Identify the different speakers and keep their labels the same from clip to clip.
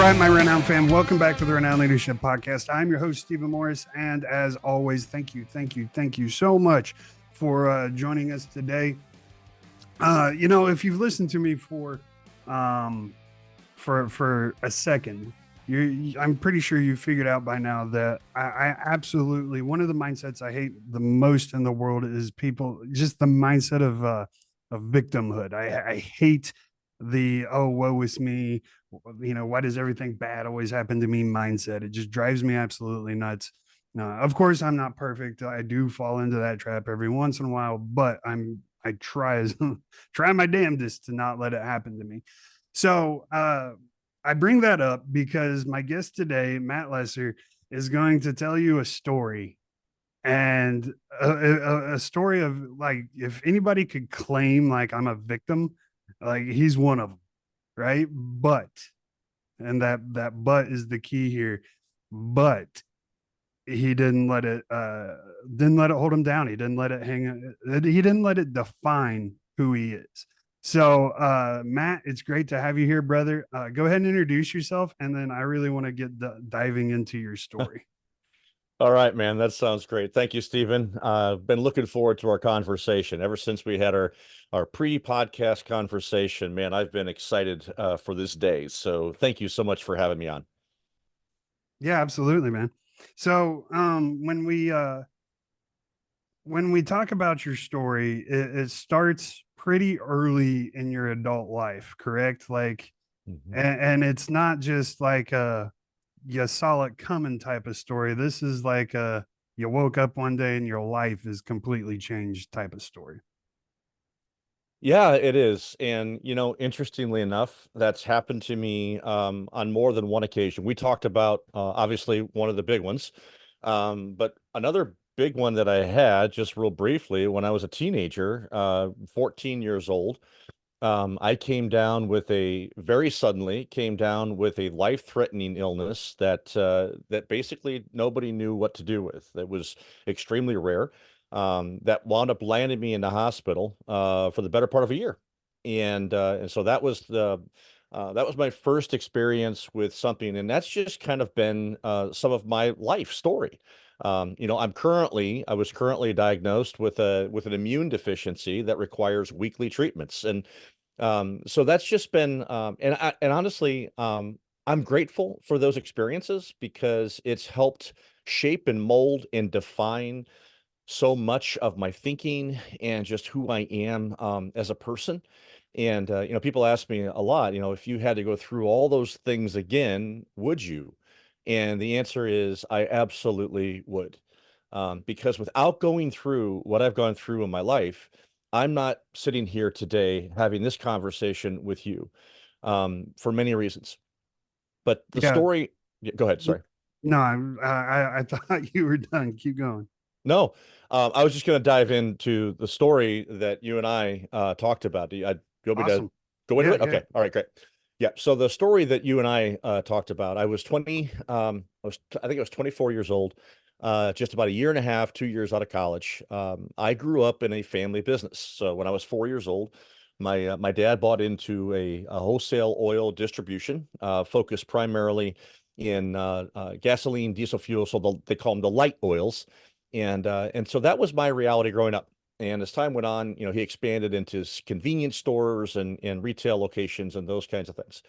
Speaker 1: right, my Renowned fam, welcome back to the Renowned Leadership Podcast. I'm your host, Stephen Morris, and as always, thank you so much for joining us today. If you've listened to me for a second, I'm pretty sure you figured out by now that I absolutely, one of the mindsets I hate the most in the world is people, just the mindset of victimhood. I hate the, oh, woe is me, why does everything bad always happen to me mindset. It just drives me absolutely nuts. Of course, I'm not perfect. I do fall into that trap every once in a while, but I try my damnedest to not let it happen to me. So I bring that up because my guest today, Matt Lesser, is going to tell you a story, and a story of, like, if anybody could claim like I'm a victim, like he's one of them, right? But, and that but is the key here, but he didn't let it hold him down. He didn't let it he didn't let it define who he is. So Matt, it's great to have you here, brother. Go ahead and introduce yourself, and then I really want to get diving into your story.
Speaker 2: All right, man. That sounds great. Thank you, Stephen. Been looking forward to our conversation ever since we had our pre-podcast conversation. Man, I've been excited for this day. So thank you so much for having me on.
Speaker 1: Yeah, absolutely, man. So when we talk about your story, it starts pretty early in your adult life, correct? Like, and it's not just like you saw it coming type of story. This is like you woke up one day and your life is completely changed type of story.
Speaker 2: Yeah, it is. And, interestingly enough, that's happened to me on more than one occasion. We talked about, obviously, one of the big ones. But another big one that I had, just real briefly, when I was a teenager, 14 years old, I very suddenly came down with a life-threatening illness that basically nobody knew what to do with. It was extremely rare. That wound up landing me in the hospital for the better part of a year, and so that was my first experience with something, and that's just kind of been some of my life story. I was currently diagnosed with an immune deficiency that requires weekly treatments, and so that's just been, and honestly, I'm grateful for those experiences because it's helped shape and mold and define so much of my thinking and just who I am as a person. And people ask me a lot, if you had to go through all those things again, would you? And the answer is I absolutely would. Because without going through what I've gone through in my life, I'm not sitting here today having this conversation with you for many reasons. But the
Speaker 1: Yeah.
Speaker 2: story, yeah, go ahead. Sorry.
Speaker 1: No, I thought you were done. Keep going.
Speaker 2: No, I was just going to dive into the story that you and I talked about. Do you want me to
Speaker 1: Awesome.
Speaker 2: go into
Speaker 1: Yeah,
Speaker 2: it?
Speaker 1: yeah.
Speaker 2: Okay. All right, great. Yeah. So the story that you and I talked about, I was 20, I think I was 24 years old, just about a year and a half, 2 years out of college. I grew up in a family business. So when I was 4 years old, my dad bought into a wholesale oil distribution, focused primarily in gasoline, diesel fuel. So they call them the light oils, and so that was my reality growing up. And as time went on, he expanded into convenience stores and retail locations and those kinds of things.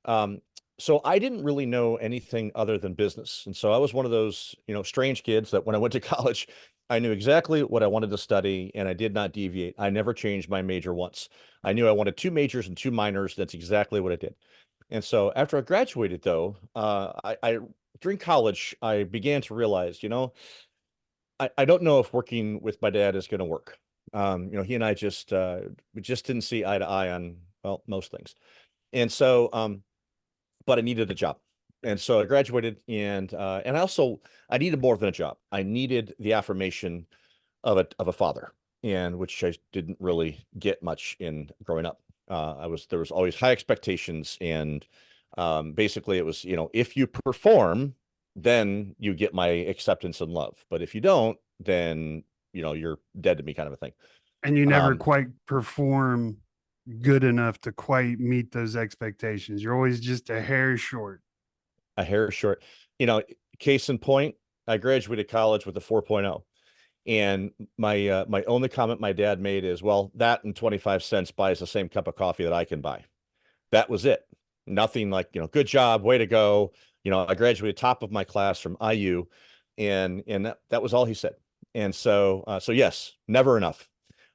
Speaker 2: Um, so I didn't really know anything other than business. And so I was one of those, strange kids that when I went to college, I knew exactly what I wanted to study and I did not deviate. I never changed my major once. I knew I wanted two majors and two minors. That's exactly what I did. And so after I graduated, though, during college, I began to realize, I don't know if working with my dad is going to work. He and I we just didn't see eye to eye on, well, most things. And so, but I needed a job. And so I graduated and I needed more than a job. I needed the affirmation of a father, and which I didn't really get much in growing up. There was always high expectations, and basically it was, if you perform, then you get my acceptance and love. But if you don't, then you're dead to me, kind of a thing.
Speaker 1: And you never
Speaker 2: Um,
Speaker 1: quite perform good enough to quite meet those expectations. You're always just a hair short.
Speaker 2: a hair short. You know, case in point, I graduated college with a 4.0. And my only comment my dad made is, well, that and 25 cents buys the same cup of coffee that I can buy. That was it. Nothing like, good job, way to go. I graduated top of my class from IU, and that was all he said. And so yes, never enough.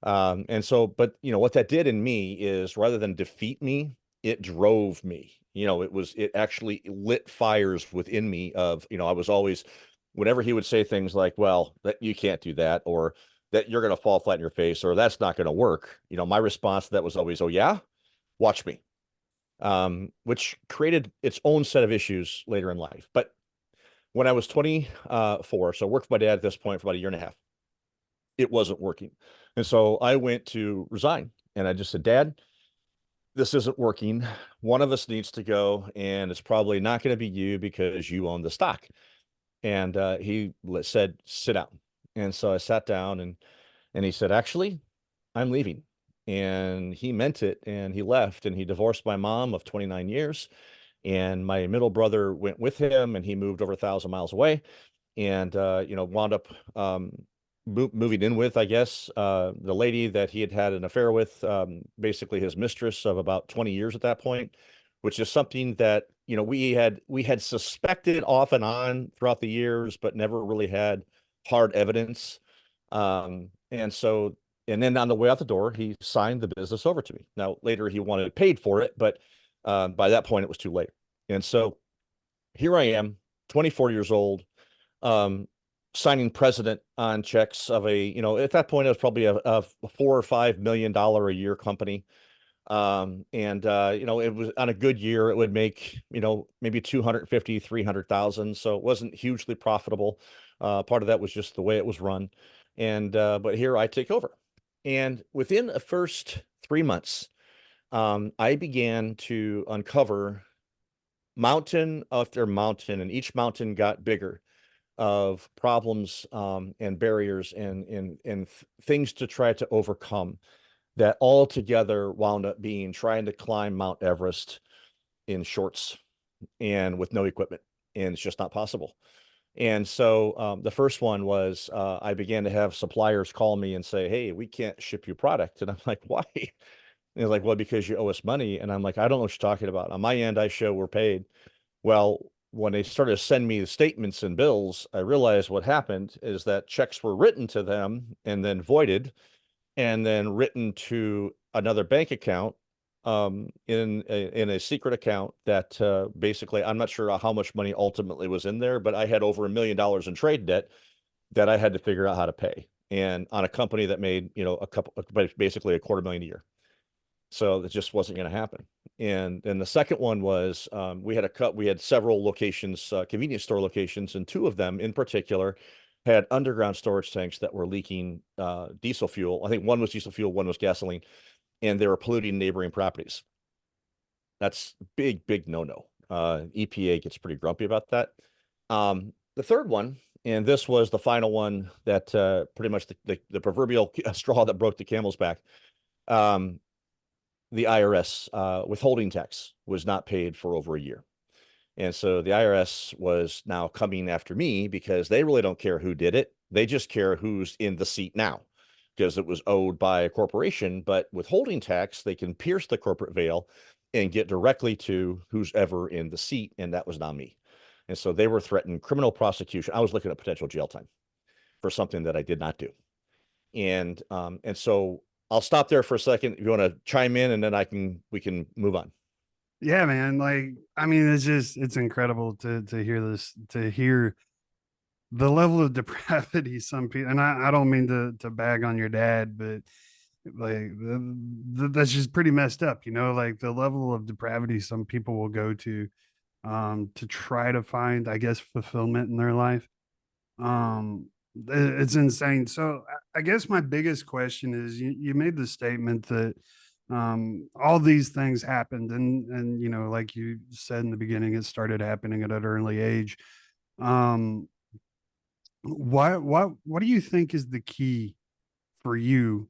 Speaker 2: And so, but what that did in me is rather than defeat me, it drove me. It actually lit fires within me of, I was always, whenever he would say things like, well, that you can't do that, or that you're going to fall flat in your face, or that's not going to work. My response to that was always, oh yeah, watch me, which created its own set of issues later in life. But when I was 24, so I worked for my dad at this point for about a year and a half, it wasn't working. And so I went to resign and I just said, Dad, this isn't working. One of us needs to go, and it's probably not going to be you because you own the stock. And he said, sit down. And so I sat down, and he said, actually, I'm leaving. And he meant it, and he left, and he divorced my mom of 29 years. And my middle brother went with him, and he moved over 1,000 miles away, and wound up moving in with, I guess, the lady that he had had an affair with, basically his mistress of about 20 years at that point, which is something that we had suspected off and on throughout the years, but never really had hard evidence. And then on the way out the door, he signed the business over to me. Now later he wanted paid for it, but by that point it was too late. And so here I am, 24 years old, um, signing president on checks of at that point, it was probably a $4 or $5 million a year company. It was on a good year, it would make, maybe 250, 300,000. So it wasn't hugely profitable. Part of that was just the way it was run. But here I take over. And within the first 3 months, I began to uncover mountain after mountain, and each mountain got bigger of problems, and barriers and things to try to overcome that all together wound up being trying to climb Mount Everest in shorts and with no equipment. And it's just not possible. And so the first one was I began to have suppliers call me and say, hey, we can't ship you product. And I'm like, why? And they're like, well, because you owe us money. And I'm like, I don't know what you're talking about. On my end, I show we're paid. Well, when they started to send me the statements and bills, I realized what happened is that checks were written to them and then voided and then written to another bank account, in a secret account that basically I'm not sure how much money ultimately was in there, but I had over $1 million in trade debt that I had to figure out how to pay, and on a company that made basically $250,000 a year. So it just wasn't going to happen. And then the second one was we had several locations, convenience store locations, and two of them in particular had underground storage tanks that were leaking diesel fuel. I think one was diesel fuel, one was gasoline, and they were polluting neighboring properties. That's big, big no-no. EPA gets pretty grumpy about that. The third one, and this was the final one that pretty much the proverbial straw that broke the camel's back. The IRS withholding tax was not paid for over a year. And so the IRS was now coming after me because they really don't care who did it. They just care who's in the seat now because it was owed by a corporation. But withholding tax, they can pierce the corporate veil and get directly to who's ever in the seat. And that was not me. And so they were threatened criminal prosecution. I was looking at potential jail time for something that I did not do. And so I'll stop there for a second if you want to chime in, and then we can move on.
Speaker 1: Yeah, man. Like, I mean, it's incredible to hear this, to hear the level of depravity some people, and I don't mean to bag on your dad, but like that's just pretty messed up, like the level of depravity some people will go to try to find, I guess, fulfillment in their life. It's insane. So I guess my biggest question is you made the statement that all these things happened, and like you said in the beginning, it started happening at an early age. um what do you think is the key for you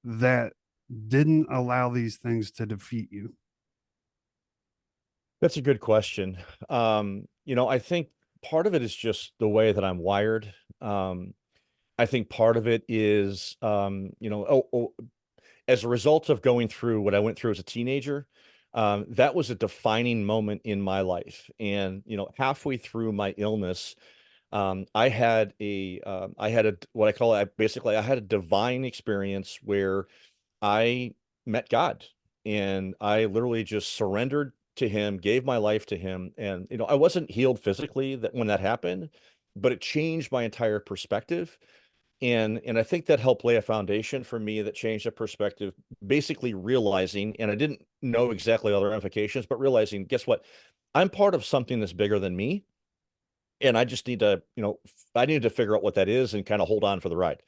Speaker 1: that didn't allow these things to defeat you?
Speaker 2: That's a good question. I think part of it is just the way that I'm wired. I think part of it is, as a result of going through what I went through as a teenager, that was a defining moment in my life. And, halfway through my illness, I had a, what I call, I had a divine experience where I met God, and I literally just surrendered to him, gave my life to him. And, I wasn't healed physically that when that happened, but it changed my entire perspective. And I think that helped lay a foundation for me that changed the perspective, basically realizing, and I didn't know exactly all the ramifications, but realizing, guess what? I'm part of something that's bigger than me. And I just need to, I need to figure out what that is and kind of hold on for the ride.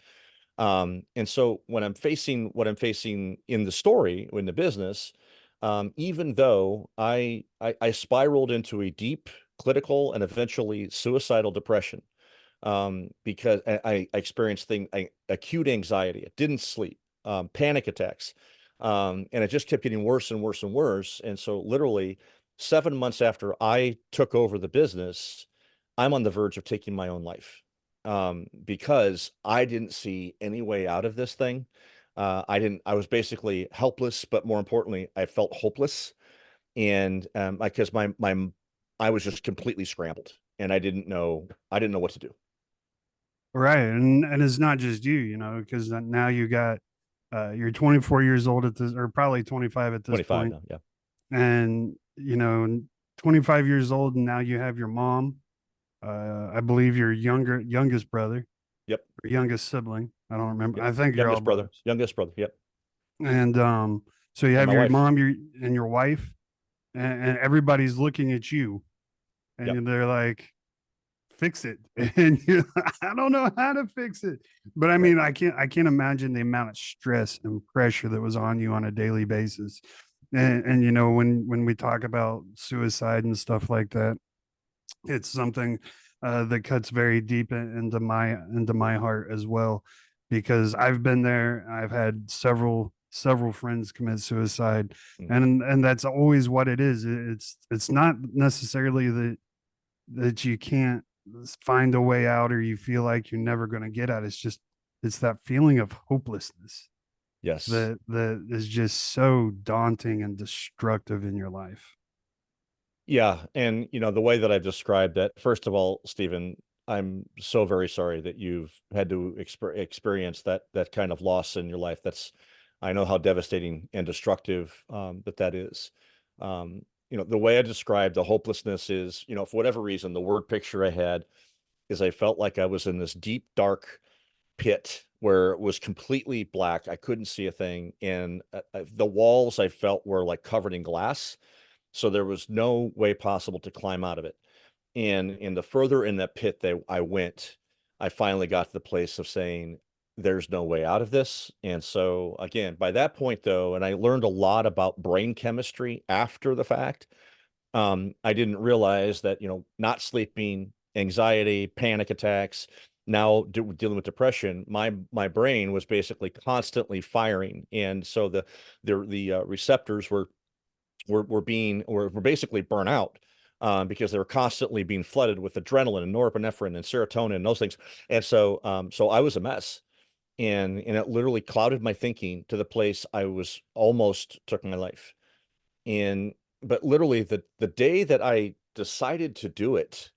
Speaker 2: And so when I'm facing what I'm facing in the story, in the business, even though I spiraled into a deep clinical and eventually suicidal depression, because I experienced acute anxiety. I didn't sleep, panic attacks, and it just kept getting worse and worse and worse. And so, literally, 7 months after I took over the business, I'm on the verge of taking my own life, because I didn't see any way out of this thing. I didn't. I was basically helpless, but more importantly, I felt hopeless, and because I was just completely scrambled, and I didn't know what to do.
Speaker 1: Right. And it's not just you, because now you got you're 24 years old at this, or probably 25 at this
Speaker 2: 25
Speaker 1: point.
Speaker 2: now. Yeah.
Speaker 1: And 25 years old, and now you have your mom, I believe your youngest brother
Speaker 2: Yep.
Speaker 1: or youngest sibling. I don't remember.
Speaker 2: Yep.
Speaker 1: I think you're all brothers.
Speaker 2: Youngest brother. Yep.
Speaker 1: And so you
Speaker 2: And
Speaker 1: have
Speaker 2: my
Speaker 1: your
Speaker 2: wife.
Speaker 1: mom, your wife, and everybody's looking at you,
Speaker 2: Yep.
Speaker 1: and they're like, fix it. And you're like, I don't know how to fix it. But I
Speaker 2: Right.
Speaker 1: mean, I can't imagine the amount of stress and pressure that was on you on a daily basis. And when we talk about suicide and stuff like that, it's something that cuts very deep into my heart as well, because I've been there. I've had several friends commit suicide,
Speaker 2: Mm.
Speaker 1: and that's always what it is. It's not necessarily that you can't find a way out, or you feel like you're never going to get out. It's that feeling of hopelessness
Speaker 2: Yes.
Speaker 1: that is just so daunting and destructive in your life.
Speaker 2: Yeah. And, the way that I've described that, first of all, Stephen, I'm so very sorry that you've had to experience that kind of loss in your life. I know how devastating and destructive, that is. The way I described the hopelessness is, for whatever reason, the word picture I had is I felt like I was in this deep, dark pit where it was completely black. I couldn't see a thing. And the walls I felt were like covered in glass. So there was no way possible to climb out of it. And the further in that pit that I went, I finally got to the place of saying, there's no way out of this. And so, again, by that point, though, and I learned a lot about brain chemistry after the fact. I didn't realize that, not sleeping, anxiety, panic attacks, now dealing with depression, my brain was basically constantly firing, and so the receptors were basically burnt out, because they were constantly being flooded with adrenaline and norepinephrine and serotonin and those things, and so I was a mess, and it literally clouded my thinking to the place I was almost took my life. And but literally the day that I decided to do it,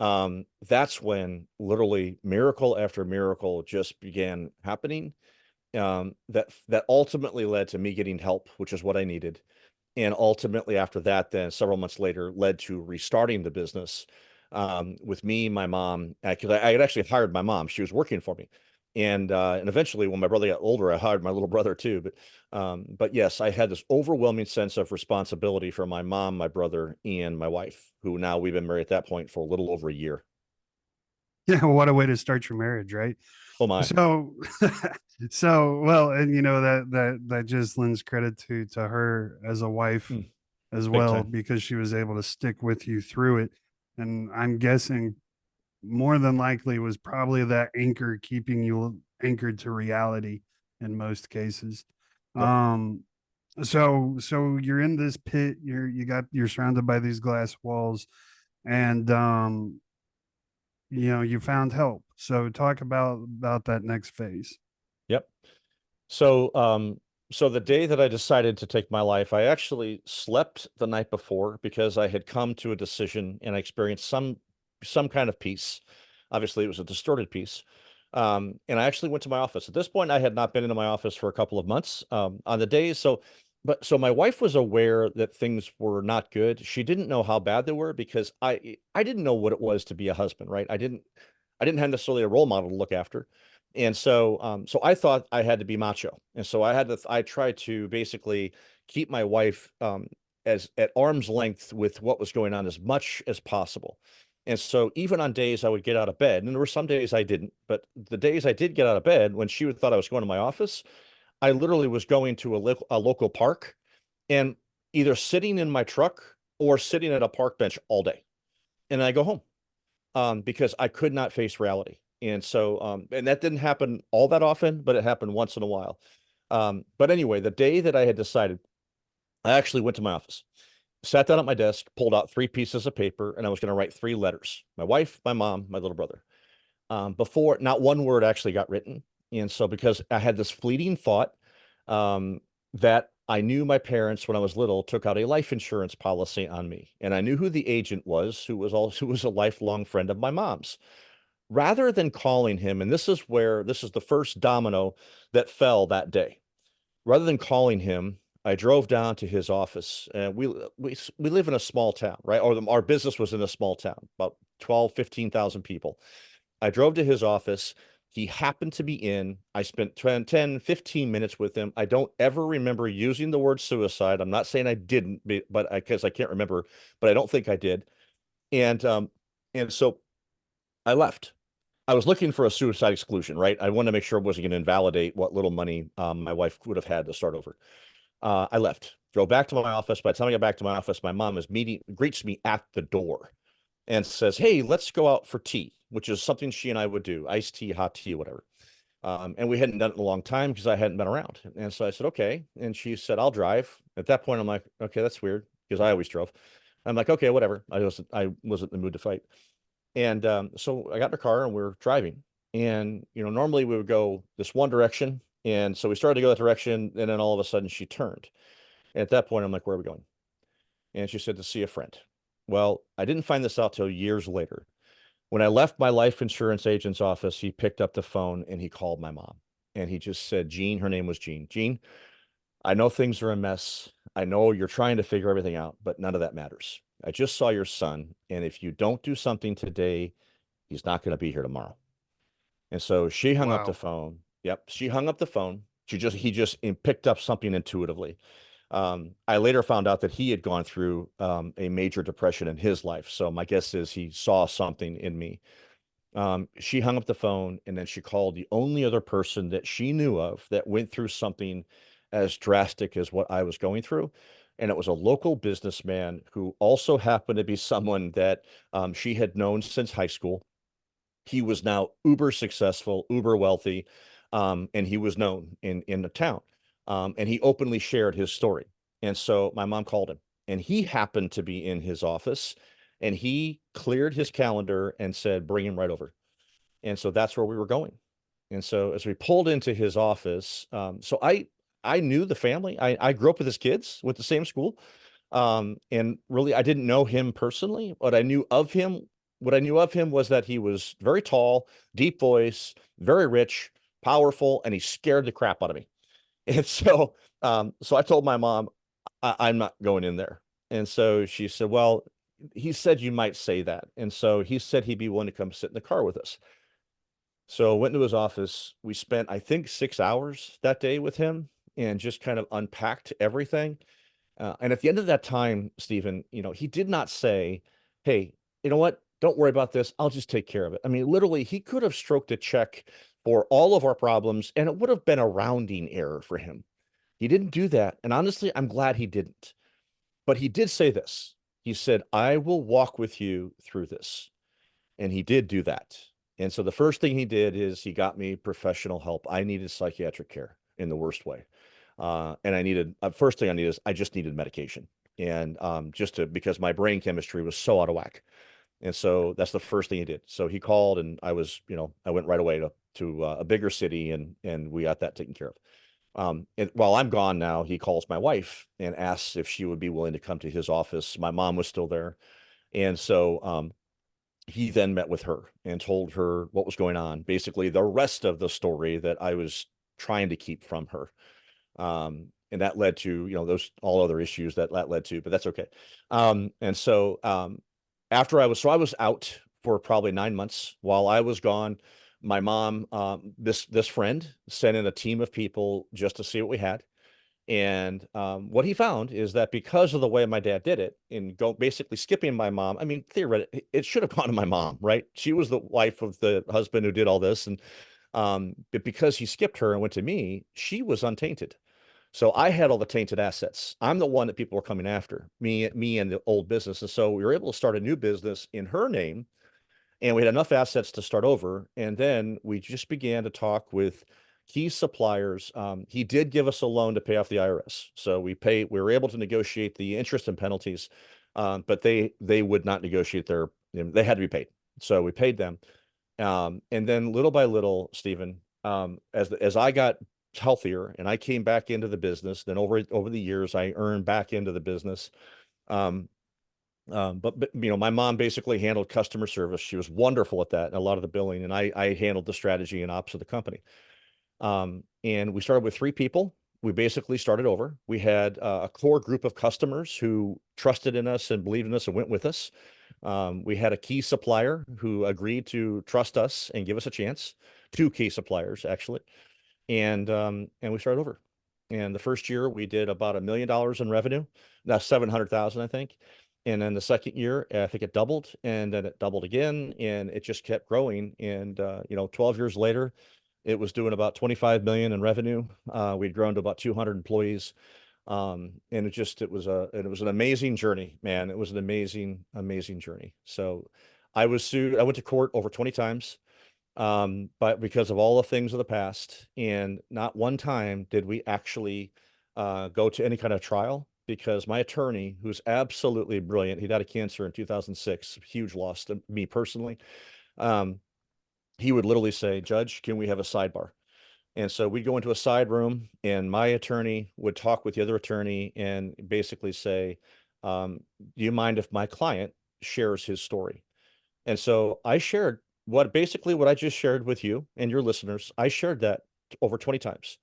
Speaker 2: that's when literally miracle after miracle just began happening. That ultimately led to me getting help, which is what I needed. And ultimately after that, then several months later, led to restarting the business, with me, my mom, because I had actually hired my mom. She was working for me. And eventually when my brother got older, I hired my little brother too. But yes, I had this overwhelming sense of responsibility for my mom, my brother, and my wife, who now we've been married at that point for a little over a year.
Speaker 1: Yeah, what a way to start your marriage, right?
Speaker 2: Oh my.
Speaker 1: So, so well, and that just lends credit to her as a wife
Speaker 2: Mm,
Speaker 1: as
Speaker 2: big
Speaker 1: well,
Speaker 2: time.
Speaker 1: because she was able to stick with you through it. And I'm guessing more than likely was probably that anchor keeping you anchored to reality in most cases.
Speaker 2: Yep.
Speaker 1: Um, So you're in this pit, you're surrounded by these glass walls, and you found help. So talk about that next phase.
Speaker 2: Yep. So, so the day that I decided to take my life, I actually slept the night before because I had come to a decision and I experienced some kind of peace. Obviously, it was a distorted peace. And I actually went to my office. At this point, I had not been into my office for a couple of months. On the days, so my wife was aware that things were not good. She didn't know how bad they were because I didn't know what it was to be a husband, right? I didn't have necessarily a role model to look after. And so I thought I had to be macho. And so I tried to basically keep my wife as at arm's length with what was going on as much as possible. And so even on days I would get out of bed, and there were some days I didn't, but the days I did get out of bed, when she thought I was going to my office, I literally was going to a local park and either sitting in my truck or sitting at a park bench all day. And I go home because I could not face reality. And so, and that didn't happen all that often, but it happened once in a while. But anyway, the day that I had decided, I actually went to my office, sat down at my desk, pulled out three pieces of paper, and I was going to write three letters: my wife, my mom, my little brother. Before, not one word actually got written. And so, because I had this fleeting thought um, that I knew my parents when I was little took out a life insurance policy on me, and I knew who the agent was, who was a lifelong friend of my mom's. Rather than calling him, and this is the first domino that fell that day. Rather than calling him, I drove down to his office. And we live in a small town, right? Our business was in a small town, about 12, 15,000 people. I drove to his office. He happened to be in. I spent 10, 15 minutes with him. I don't ever remember using the word suicide. I'm not saying I didn't, but because I can't remember, but I don't think I did. And and so I left. I was looking for a suicide exclusion, right? I wanted to make sure it wasn't going to invalidate what little money my wife would have had to start over. I left, drove back to my office. By the time I got back to my office, my mom greets me at the door and says, "Hey, let's go out for tea," which is something she and I would do: iced tea, hot tea, whatever. And we hadn't done it in a long time because I hadn't been around. And so I said, "Okay." And she said, "I'll drive." At that point, I'm like, "Okay, that's weird," because I always drove. I'm like, "Okay, whatever." I wasn't in the mood to fight. And so I got in the car and we're driving. And, normally we would go this one direction. And so we started to go that direction. And then all of a sudden she turned. And at that point, I'm like, "Where are we going?" And she said, "To see a friend." Well, I didn't find this out till years later. When I left my life insurance agent's office, he picked up the phone and he called my mom. And he just said, "Jean," her name was Jean. "Jean, I know things are a mess. I know you're trying to figure everything out, but none of that matters. I just saw your son. And if you don't do something today, he's not going to be here tomorrow." And so she hung up the
Speaker 1: Wow.
Speaker 2: phone. Yep, she hung up the phone. He just picked up something intuitively. I later found out that he had gone through a major depression in his life. So my guess is he saw something in me. She hung up the phone and then she called the only other person that she knew of that went through something as drastic as what I was going through. And it was a local businessman who also happened to be someone that she had known since high school. He was now uber successful, uber wealthy, and he was known in the town. And he openly shared his story. And so my mom called him, and he happened to be in his office, and he cleared his calendar and said, "Bring him right over." And so that's where we were going. And so as we pulled into his office, so I knew the family. I grew up with his kids, went to the same school. And really, I didn't know him personally. What I knew of him was that he was very tall, deep voice, very rich, powerful, and he scared the crap out of me. And so I told my mom, I'm not going in there." And so she said, "Well, he said you might say that." And so he said he'd be willing to come sit in the car with us. So went into his office. We spent, I think, 6 hours that day with him and just kind of unpacked everything. And at the end of that time, Stephen, he did not say, "Hey, you know what? Don't worry about this. I'll just take care of it." I mean, literally, he could have stroked a check for all of our problems, and it would have been a rounding error for him. He didn't do that. And honestly, I'm glad he didn't. But he did say this. He said, "I will walk with you through this." And he did do that. And so the first thing he did is he got me professional help. I needed psychiatric care in the worst way. And I needed, first thing I needed is I just needed medication. And just to, because my brain chemistry was so out of whack. And so that's the first thing he did. So he called and I was, I went right away to a bigger city and we got that taken care of. And while I'm gone now, he calls my wife and asks if she would be willing to come to his office. My mom was still there. And so he then met with her and told her what was going on, basically the rest of the story that I was trying to keep from her. And that led to, those all other issues that led to, but that's okay. And so after I was out for probably 9 months while I was gone. My mom, this friend sent in a team of people just to see what we had. And what he found is that because of the way my dad did it, in go basically skipping my mom, I mean, theoretically, it should have gone to my mom, right? She was the wife of the husband who did all this, and but because he skipped her and went to me, she was untainted. So I had all the tainted assets. I'm the one that people were coming after, me and the old business. And so we were able to start a new business in her name and we had enough assets to start over. And then we just began to talk with key suppliers. He did give us a loan to pay off the IRS, so we were able to negotiate the interest and penalties, but they would not negotiate they had to be paid, so we paid them. And then little by little, Stephen, as I got healthier and I came back into the business, then over the years I earned back into the business. Um, but my mom basically handled customer service. She was wonderful at that and a lot of the billing, and I handled the strategy and ops of the company. And we started with 3 people. We basically started over. We had a core group of customers who trusted in us and believed in us and went with us. We had a key supplier who agreed to trust us and give us a chance. 2 key suppliers, actually, and we started over. And the first year we did about $1 million in revenue. That's 700,000, I think. And then the second year, I think it doubled, and then it doubled again, and it just kept growing. And 12 years later, it was doing about 25 million in revenue. We'd grown to about 200 employees. And it was an amazing journey, man. It was an amazing, amazing journey. So I was sued. I went to court over 20 times, but because of all the things of the past, and not one time did we actually go to any kind of trial because my attorney, who's absolutely brilliant, he died of cancer in 2006, huge loss to me personally. Um, he would literally say, "Judge, can we have a sidebar?" And so we'd go into a side room, and my attorney would talk with the other attorney and basically say, "Do you mind if my client shares his story?" And so I shared what I just shared with you and your listeners. I shared that over 20 times.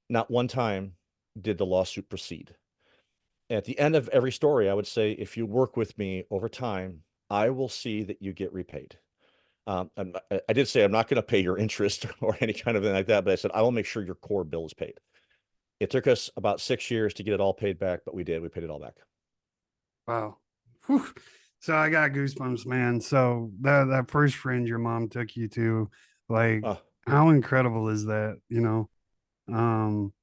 Speaker 2: Not one time did the lawsuit proceed. At the end of every story, I would say, if you work with me over time, I will see that you get repaid. I did say I'm not going to pay your interest or any kind of thing like that, but I said I will make sure your core bill is paid. It took us about 6 years to get it all paid back, but we did. We paid it all back.
Speaker 1: Wow. Whew. So I got goosebumps, man. So that first friend your mom took you to, like,
Speaker 2: Uh,
Speaker 1: how incredible is that? Um,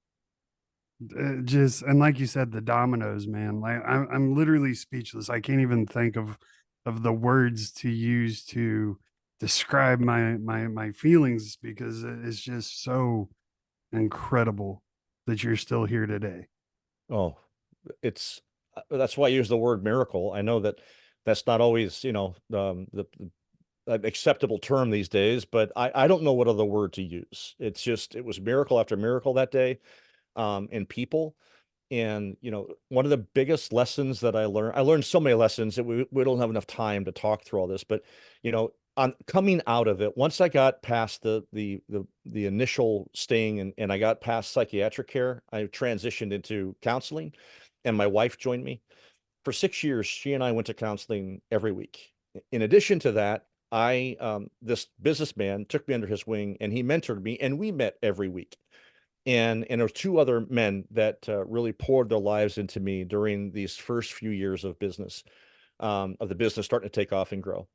Speaker 1: just and like you said, the dominoes, man. Like I'm literally speechless. I can't even think of the words to use to describe my feelings because it's just so incredible that you're still here today.
Speaker 2: oh, that's why I use the word miracle. I know that that's not always, the an acceptable term these days, but I don't know what other word to use. It was miracle after miracle that day, and people. And, one of the biggest lessons that I learned so many lessons that we don't have enough time to talk through all this, but, on coming out of it, once I got past the initial sting and I got past psychiatric care, I transitioned into counseling and my wife joined me. For 6 years, she and I went to counseling every week. In addition to that, this businessman took me under his wing and he mentored me and we met every week. And there were 2 other men that really poured their lives into me during these first few years of the business starting to take off and grow.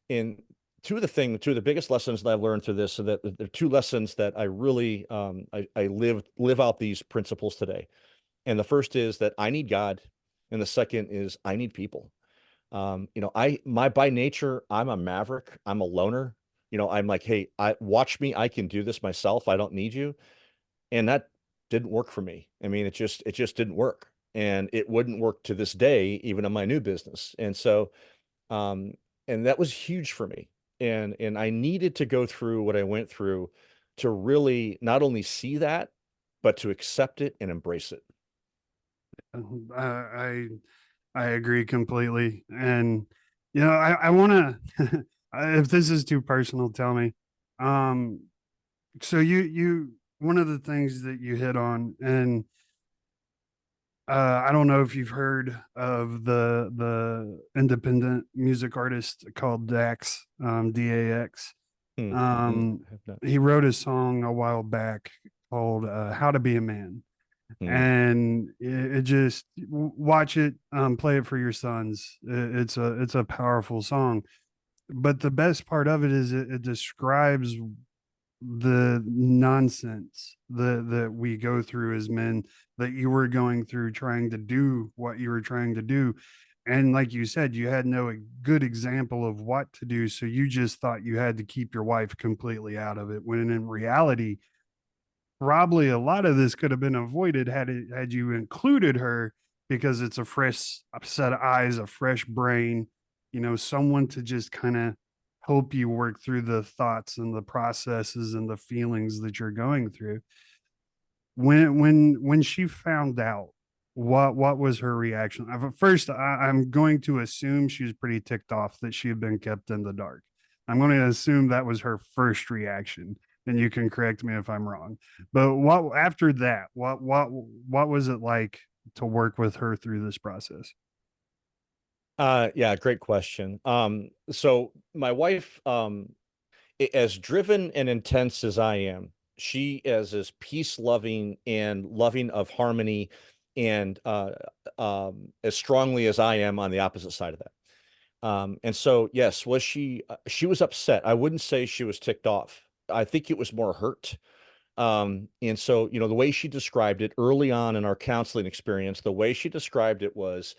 Speaker 2: And two of the biggest lessons that I've learned through this, so that there are 2 lessons that I really, I live out these principles today. And the first is that I need God, and the second is I need people. By nature, I'm a maverick. I'm a loner. I'm like, hey, I watch me. I can do this myself. I don't need you. And didn't work for me. I mean, it just didn't work. And it wouldn't work to this day, even in my new business. And so, um, and that was huge for me. And I needed to go through what I went through to really not only see that, but to accept it and embrace it.
Speaker 1: I I agree completely. And I want to if this is too personal, tell me. Um so you one of the things that you hit on, and I don't know if you've heard of the independent music artist called Dax, Dax.
Speaker 2: Hmm. I have not.
Speaker 1: He wrote a song a while back called "How to Be a Man,"
Speaker 2: Hmm.
Speaker 1: and it just watch it, play it for your sons. It's a powerful song, but the best part of it is it describes the nonsense that we go through as men, that you were going through trying to do what you were trying to do. And like you said, you had no good example of what to do, so you just thought you had to keep your wife completely out of it, when in reality probably a lot of this could have been avoided had you included her, because it's a fresh set of eyes, a fresh brain, someone to just kind of help you work through the thoughts and the processes and the feelings that you're going through. When she found out, what was her reaction? First, I'm going to assume she was pretty ticked off that she had been kept in the dark. I'm going to assume that was her first reaction, and you can correct me if I'm wrong. But what after that? What was it like to work with her through this process?
Speaker 2: Yeah, great question. So my wife, as driven and intense as I am, she is as peace loving and loving of harmony and as strongly as I am on the opposite side of that. And so, yes, she was upset. I wouldn't say she was ticked off. I think it was more hurt. And so, the way she described it early on in our counseling experience, the way she described it was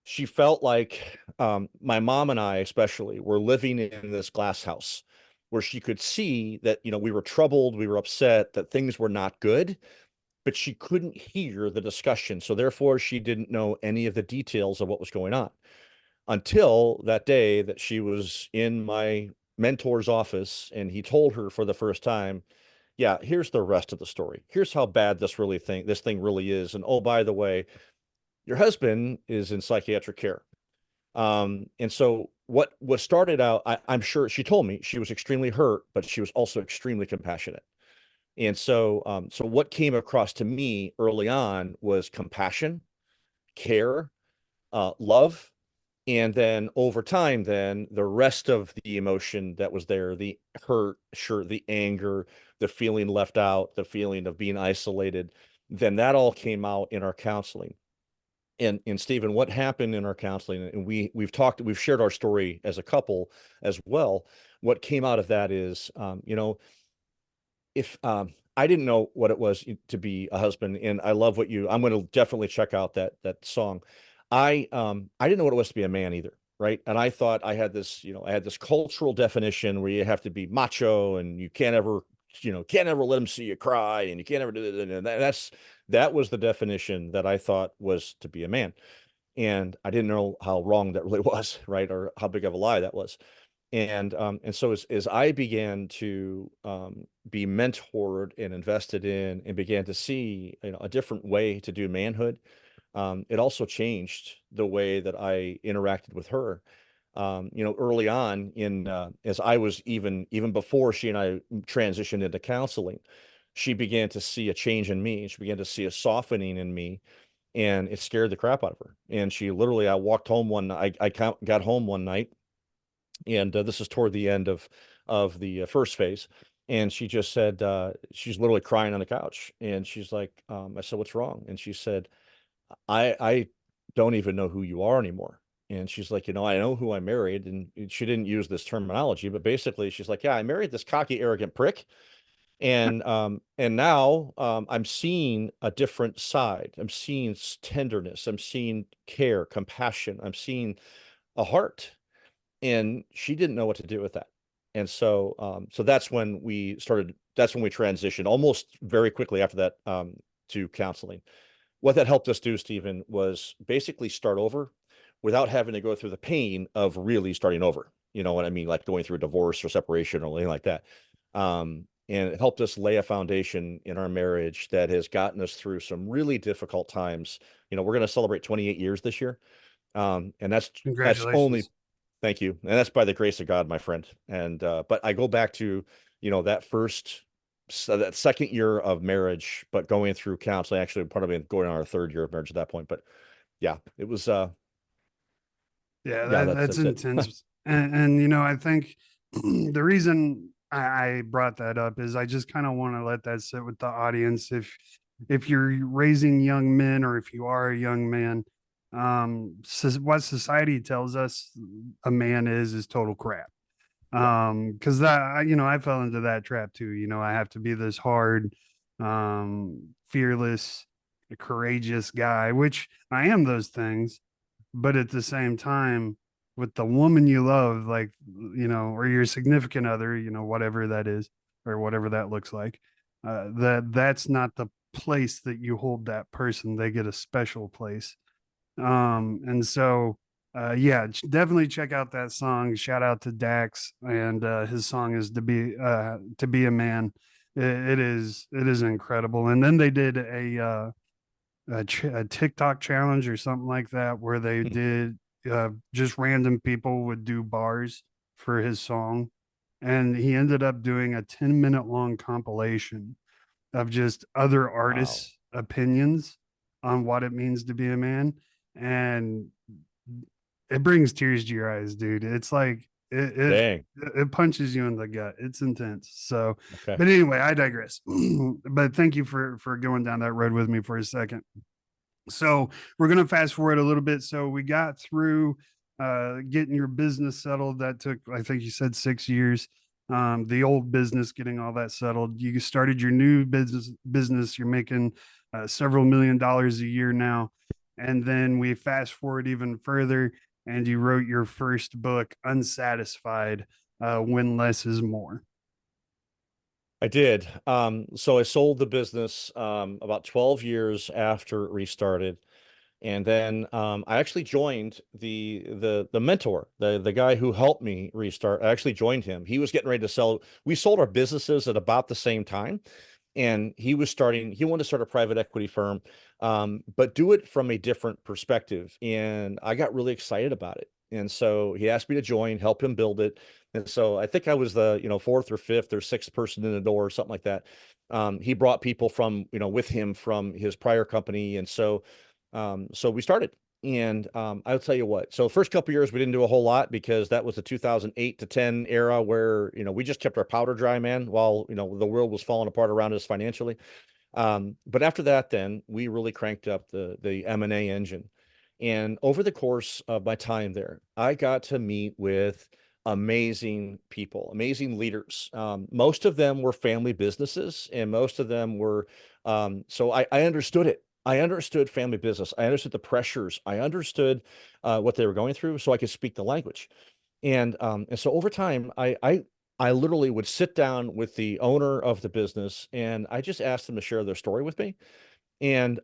Speaker 2: she felt like my mom and I, especially, were living in this glass house where she could see that, we were troubled, we were upset, that things were not good, but she couldn't hear the discussion. So therefore, she didn't know any of the details of what was going on until that day that she was in my mentor's office and he told her for the first time, yeah, here's the rest of the story. Here's how bad this thing really is. And oh, by the way, your husband is in psychiatric care. And so what was started out, I'm sure she told me she was extremely hurt, but she was also extremely compassionate. And so, so what came across to me early on was compassion, care, love, and then over time, then the rest of the emotion that was there, the hurt, sure, the anger, the feeling left out, the feeling of being isolated, then that all came out in our counseling. And Stephen, what happened in our counseling, and we've shared our story as a couple as well. What came out of that is, if I didn't know what it was to be a husband, and I love I'm going to definitely check out that song. I didn't know what it was to be a man either, right? And I thought I had this cultural definition where you have to be macho and you can't ever let them see you cry and you can't ever do that. And that was the definition that I thought was to be a man. And I didn't know how wrong that really was, right? Or how big of a lie that was. And so as I began to be mentored and invested in and began to see, a different way to do manhood, it also changed the way that I interacted with her. Early on as I was even before she and I transitioned into counseling, she began to see a change in me. She began to see a softening in me, and it scared the crap out of her. And she literally, I walked home one night, got home one night, and this is toward the end of the first phase. And she just said, she's literally crying on the couch, and she's like, I said, "What's wrong?" And she said, I don't even know who you are anymore. And she's like, I know who I married. And she didn't use this terminology, but basically she's like, yeah, I married this cocky, arrogant prick. And now I'm seeing a different side. I'm seeing tenderness. I'm seeing care, compassion. I'm seeing a heart. And she didn't know what to do with that. So that's when that's when we transitioned almost very quickly after that, to counseling. What that helped us do, Stephen, was basically start over without having to go through the pain of really starting over. You know what I mean? Like going through a divorce or separation or anything like that. And it helped us lay a foundation in our marriage that has gotten us through some really difficult times. You know, we're going to celebrate 28 years this year. And that's only,
Speaker 1: Congratulations.
Speaker 2: thank you. And that's by the grace of God, my friend. And but I go back to, that that second year of marriage, but going through counseling, actually part of it going on our third year of marriage at that point. But yeah, it was
Speaker 1: Yeah,
Speaker 2: yeah,
Speaker 1: that's
Speaker 2: that's it.
Speaker 1: intense. And I think the reason I brought that up is I just kind of want to let that sit with the audience. If you're raising young men, or if you are a young man, what society tells us a man is total crap.
Speaker 2: Yep.
Speaker 1: Because I fell into that trap too. I have to be this hard, fearless, courageous guy, which I am those things, but at the same time, with the woman you love, like, or your significant other, whatever that is, or whatever that looks like, that's not the place that you hold that person. They get a special place. And so yeah, definitely check out that song. Shout out to Dax, and his song is to be a man. It is incredible. And then they did a TikTok challenge or something like that, where they did just random people would do bars for his song, and he ended up doing a 10-minute long compilation of just other
Speaker 2: Wow.
Speaker 1: artists' opinions on what it means to be a man. And it brings tears to your eyes, dude. It's like
Speaker 2: Dang.
Speaker 1: it punches you in the gut. It's intense. So,
Speaker 2: Okay.
Speaker 1: but anyway, I digress. But thank you for going down that road with me for a second. So we're going to fast forward a little bit. So we got through getting your business settled. That took, I think you said, 6 years. The old business, getting all that settled. You started your new business. You're making several $1 million a year now. And then we fast forward even further, and you wrote your first book, Unsatisfied, When Less is More.
Speaker 2: I did. So I sold the business about 12 years after it restarted. And then I actually joined the mentor, the guy who helped me restart. I actually joined him. He was getting ready to sell. We sold our businesses at about the same time, and he wanted to start a private equity firm, but do it from a different perspective. And I got really excited about it. And so he asked me to join, help him build it. And so I think I was the, fourth or fifth or sixth person in the door or something like that. He brought people from, with him from his prior company. And so we started. And I'll tell you what. So the first couple of years we didn't do a whole lot because that was the 2008 to 10 era where, we just kept our powder dry, man, while, the world was falling apart around us financially. But after that, then we really cranked up the M&A engine. And over the course of my time there, I got to meet with amazing people, amazing leaders. Most of them were family businesses, and most of them were, so I understood it. I understood family business. I understood the pressures. I understood what they were going through, so I could speak the language. And so over time, I literally would sit down with the owner of the business, and I just asked them to share their story with me. And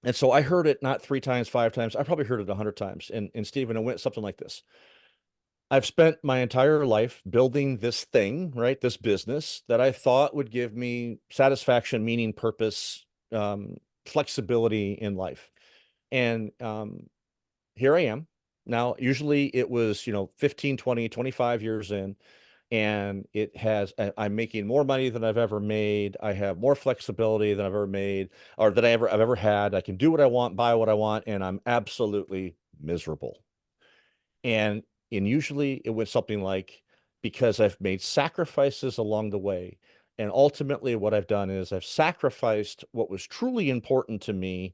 Speaker 2: and so I heard it not three times, five times. I probably heard it 100 times. And Stephen, it went something like this. I've spent my entire life building this thing, right? This business that I thought would give me satisfaction, meaning, purpose, flexibility in life. And here I am. Now, usually it was, 15, 20, 25 years in, and I'm making more money than I've ever made. I have more flexibility than I've ever made, or that I've ever had. I can do what I want, buy what I want, and I'm absolutely miserable. And usually it went something like, because I've made sacrifices along the way. And ultimately what I've done is I've sacrificed what was truly important to me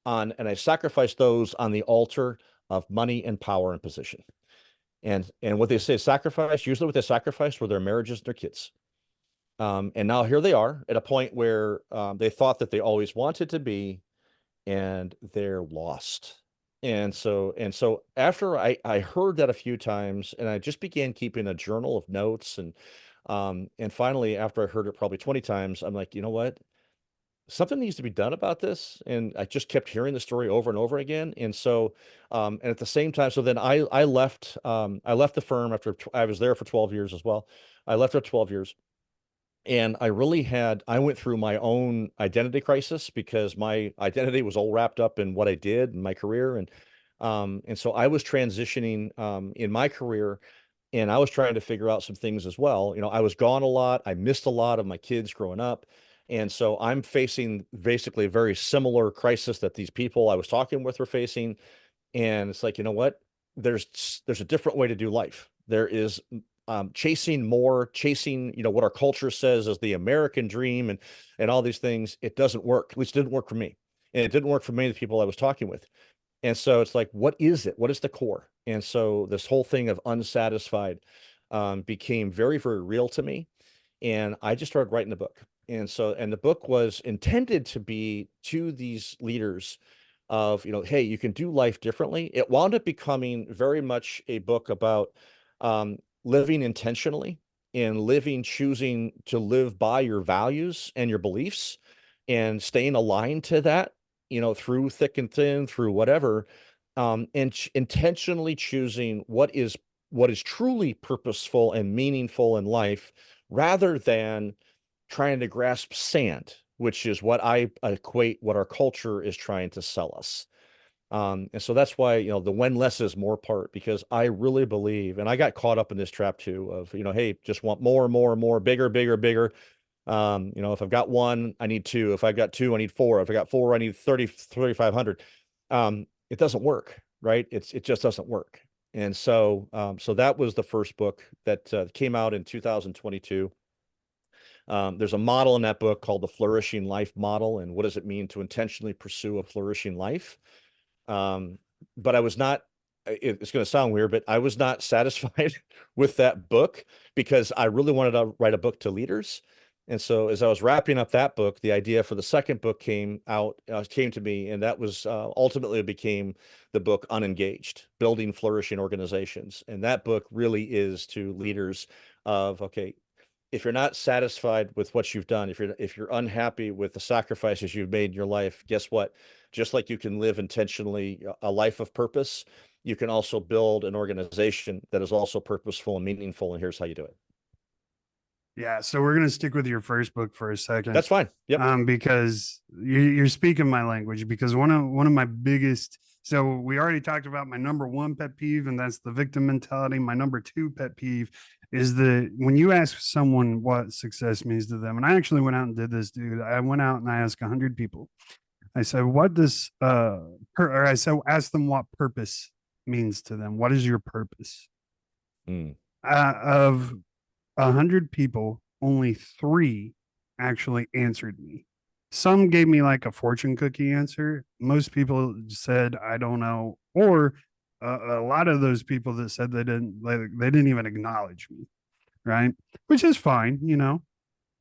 Speaker 2: and I sacrificed those on the altar of money and power and position. And what they say sacrifice, usually what they sacrificed were their marriages and their kids. And now here they are at a point where they thought that they always wanted to be, and they're lost. And so after I heard that a few times, and I just began keeping a journal of notes, and finally after I heard it probably 20 times, I'm like, you know what? Something needs to be done about this. And I just kept hearing the story over and over again. And at the same time, so then I left the firm after I was there for 12 years as well. I left after 12 years. And I went through my own identity crisis because my identity was all wrapped up in what I did in my career. And so I was transitioning in my career, and I was trying to figure out some things as well. I was gone a lot. I missed a lot of my kids growing up. And so I'm facing basically a very similar crisis that these people I was talking with were facing. And it's like, you know what? There's a different way to do life. There is chasing, what our culture says is the American dream and all these things. It doesn't work. At least it didn't work for me. And it didn't work for many of the people I was talking with. And so it's like, what is it? What is the core? And so this whole thing of unsatisfied became very, very real to me. And I just started writing the book. And the book was intended to be to these leaders of, hey, you can do life differently. It wound up becoming very much a book about living intentionally and choosing to live by your values and your beliefs and staying aligned to that, through thick and thin, through whatever, and intentionally choosing what is truly purposeful and meaningful in life rather than trying to grasp sand, which is what I equate what our culture is trying to sell us. And so that's why, the when less is more part, because I really believe, and I got caught up in this trap too of, hey, just want more, more, more, bigger, bigger, bigger. If I've got one, I need two. If I've got two, I need four. If I got four, I need 3,500. It doesn't work, right? It just doesn't work. And so that was the first book that came out in 2022. There's a model in that book called the Flourishing Life Model, and what does it mean to intentionally pursue a flourishing life? Um, but I was not, it's going to sound weird, but I was not satisfied with that book because I really wanted to write a book to leaders. And so as I was wrapping up that book, the idea for the second book came to me, and that was ultimately became the book Unengaged, Building Flourishing Organizations. And that book really is to leaders of, okay, if you're not satisfied with what you've done, if you're unhappy with the sacrifices you've made in your life, guess what? Just like you can live intentionally a life of purpose, you can also build an organization that is also purposeful and meaningful. And here's how you do it.
Speaker 1: Yeah, so we're gonna stick with your first book for a second,
Speaker 2: That's fine. Yep.
Speaker 1: because you're speaking my language. Because one of my biggest, so we already talked about my number one pet peeve, and that's the victim mentality. My number two pet peeve is the when you ask someone what success means to them, and I actually went out and did this, dude. I went out and I asked 100 people. I said, "What does or I said, ask them what purpose means to them. What is your purpose?"
Speaker 2: Mm.
Speaker 1: Of 100 people, only three actually answered me. Some gave me like a fortune cookie answer. Most people said, I don't know. Or a lot of those people that said they didn't even acknowledge me, right? Which is fine.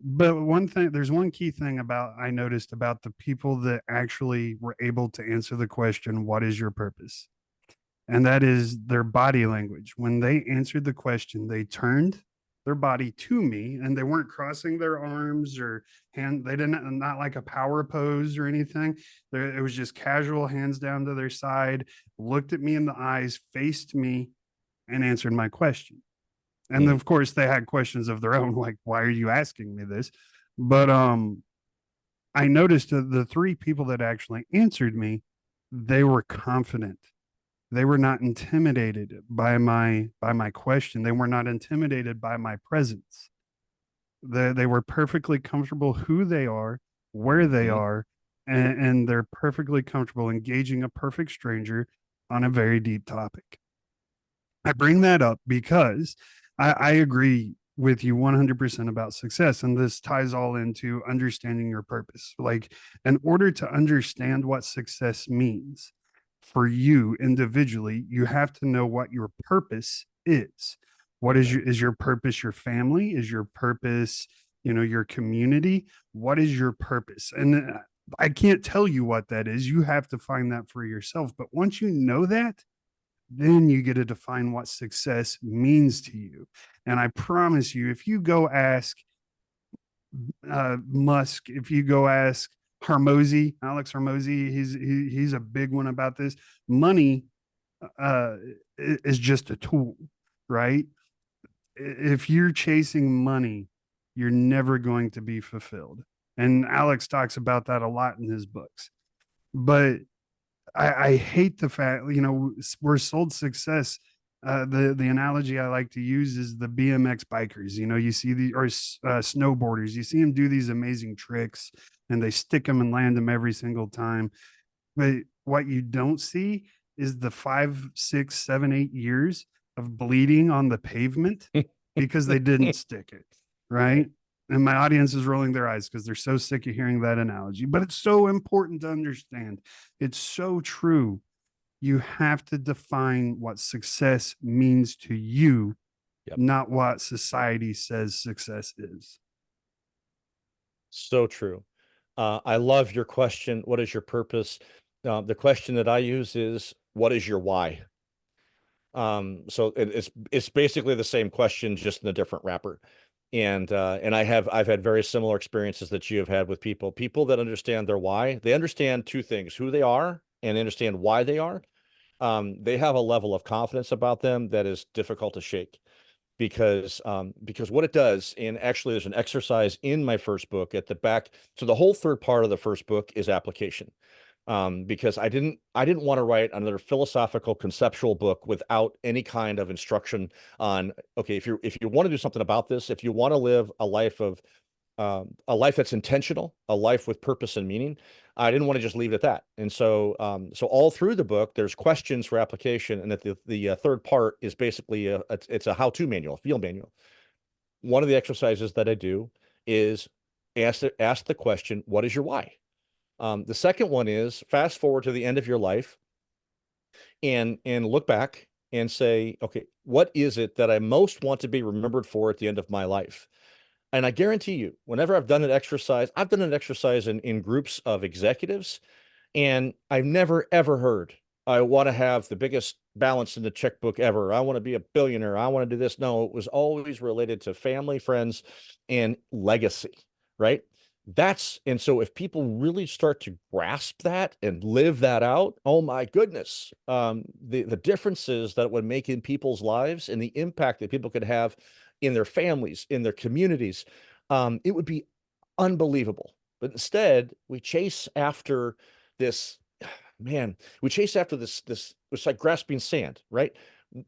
Speaker 1: But there's one key thing I noticed about the people that actually were able to answer the question, what is your purpose? And that is their body language. When they answered the question, they turned their body to me, and they weren't crossing their arms or they didn't, not like a power pose or anything. It was just casual, hands down to their side, looked at me in the eyes, faced me, and answered my question. And
Speaker 2: Mm.
Speaker 1: of course, they had questions of their own, like, why are you asking me this? But I noticed that the three people that actually answered me, they were confident. They were not intimidated by my question. They were not intimidated by my presence. They were perfectly comfortable who they are, where they
Speaker 2: Mm-hmm.
Speaker 1: are, and they're perfectly comfortable engaging a perfect stranger on a very deep topic. I bring that up because I agree with you 100% about success. And this ties all into understanding your purpose. Like, in order to understand what success means for you individually, you have to know what your purpose is. What
Speaker 2: Amen.
Speaker 1: is your purpose? Your family? Is your purpose, your community? What is your purpose? And I can't tell you what that is. You have to find that for yourself. But once you know that, then you get to define what success means to you. And I promise you, if you go ask Musk, if you go ask Alex Hermosi, he's a big one about this. Money uh, is just a tool, right? If you're chasing money, you're never going to be fulfilled. And Alex talks about that a lot in his books. But I hate the fact, we're sold success. The analogy I like to use is the BMX bikers. You see the or snowboarders. You see them do these amazing tricks, and they stick them and land them every single time. But what you don't see is the 5, 6, 7, 8 years of bleeding on the pavement because they didn't stick it, right? And my audience is rolling their eyes because they're so sick of hearing that analogy. But it's so important to understand. It's so true. You have to define what success means to you,
Speaker 2: Yep.
Speaker 1: not what society says success is.
Speaker 2: So true. I love your question. What is your purpose? The question that I use is, what is your why? So it's basically the same question, just in a different wrapper. And I've had very similar experiences that you have had with people that understand their why. They understand two things: who they are, and they understand why they are. They have a level of confidence about them that is difficult to shake, because what it does, and actually there's an exercise in my first book at the back. So the whole third part of the first book is application, because I didn't want to write another philosophical conceptual book without any kind of instruction on, okay, if you want to do something about this, if you want to live a life that's intentional, a life with purpose and meaning, I didn't want to just leave it at that. And so all through the book, there's questions for application, and that the third part is basically it's a how-to manual, a field manual. One of the exercises that I do is ask the question, what is your why? The second one is fast forward to the end of your life and look back and say, okay, what is it that I most want to be remembered for at the end of my life? And I guarantee you, whenever I've done an exercise in groups of executives, and I've never, ever heard, I want to have the biggest balance in the checkbook ever. I want to be a billionaire. I want to do this. No, it was always related to family, friends, and legacy, right? And so if people really start to grasp that and live that out, oh my goodness, the differences that it would make in people's lives and the impact that people could have in their families, in their communities, it would be unbelievable. But instead, we chase after this, man, we chase after this, it's like grasping sand, right?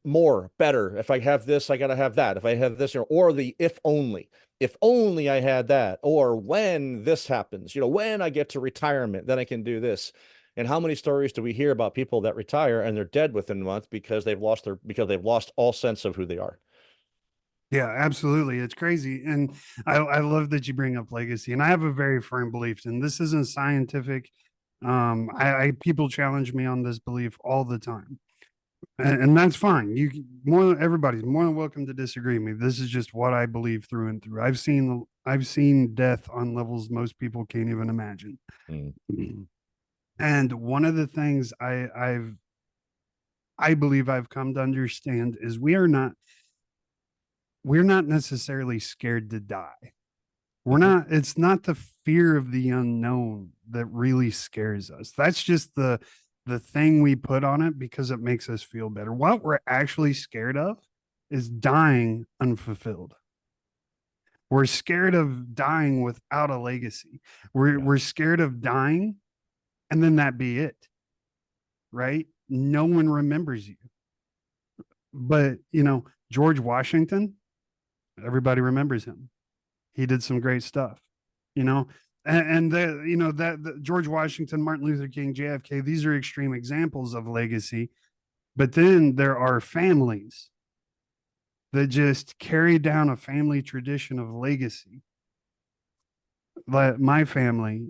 Speaker 2: More, better. If I have this, I got to have that. If I have this, or the if only I had that, or when this happens, when I get to retirement, then I can do this. And how many stories do we hear about people that retire and they're dead within a month because because they've lost all sense of who they are?
Speaker 1: Yeah, absolutely. It's crazy. And I love that you bring up legacy. And I have a very firm belief, and this isn't scientific. I people challenge me on this belief all the time. And that's fine. Everybody's more than welcome to disagree with me. This is just what I believe through and through. I've seen death on levels most people can't even imagine.
Speaker 2: Mm.
Speaker 1: And one of the things I believe I've come to understand is we're not necessarily scared to die. We're
Speaker 2: Mhm.
Speaker 1: not, it's not the fear of the unknown that really scares us. That's just the thing we put on it because it makes us feel better. What we're actually scared of is dying unfulfilled. We're scared of dying without a legacy. We're
Speaker 2: Yeah.
Speaker 1: we're scared of dying and then that be it, right? No one remembers you. But, George Washington, everybody remembers him. He did some great stuff, you know. And that George Washington, Martin Luther King, JFK, these are extreme examples of legacy. But then there are families that just carry down a family tradition of legacy. Like my family,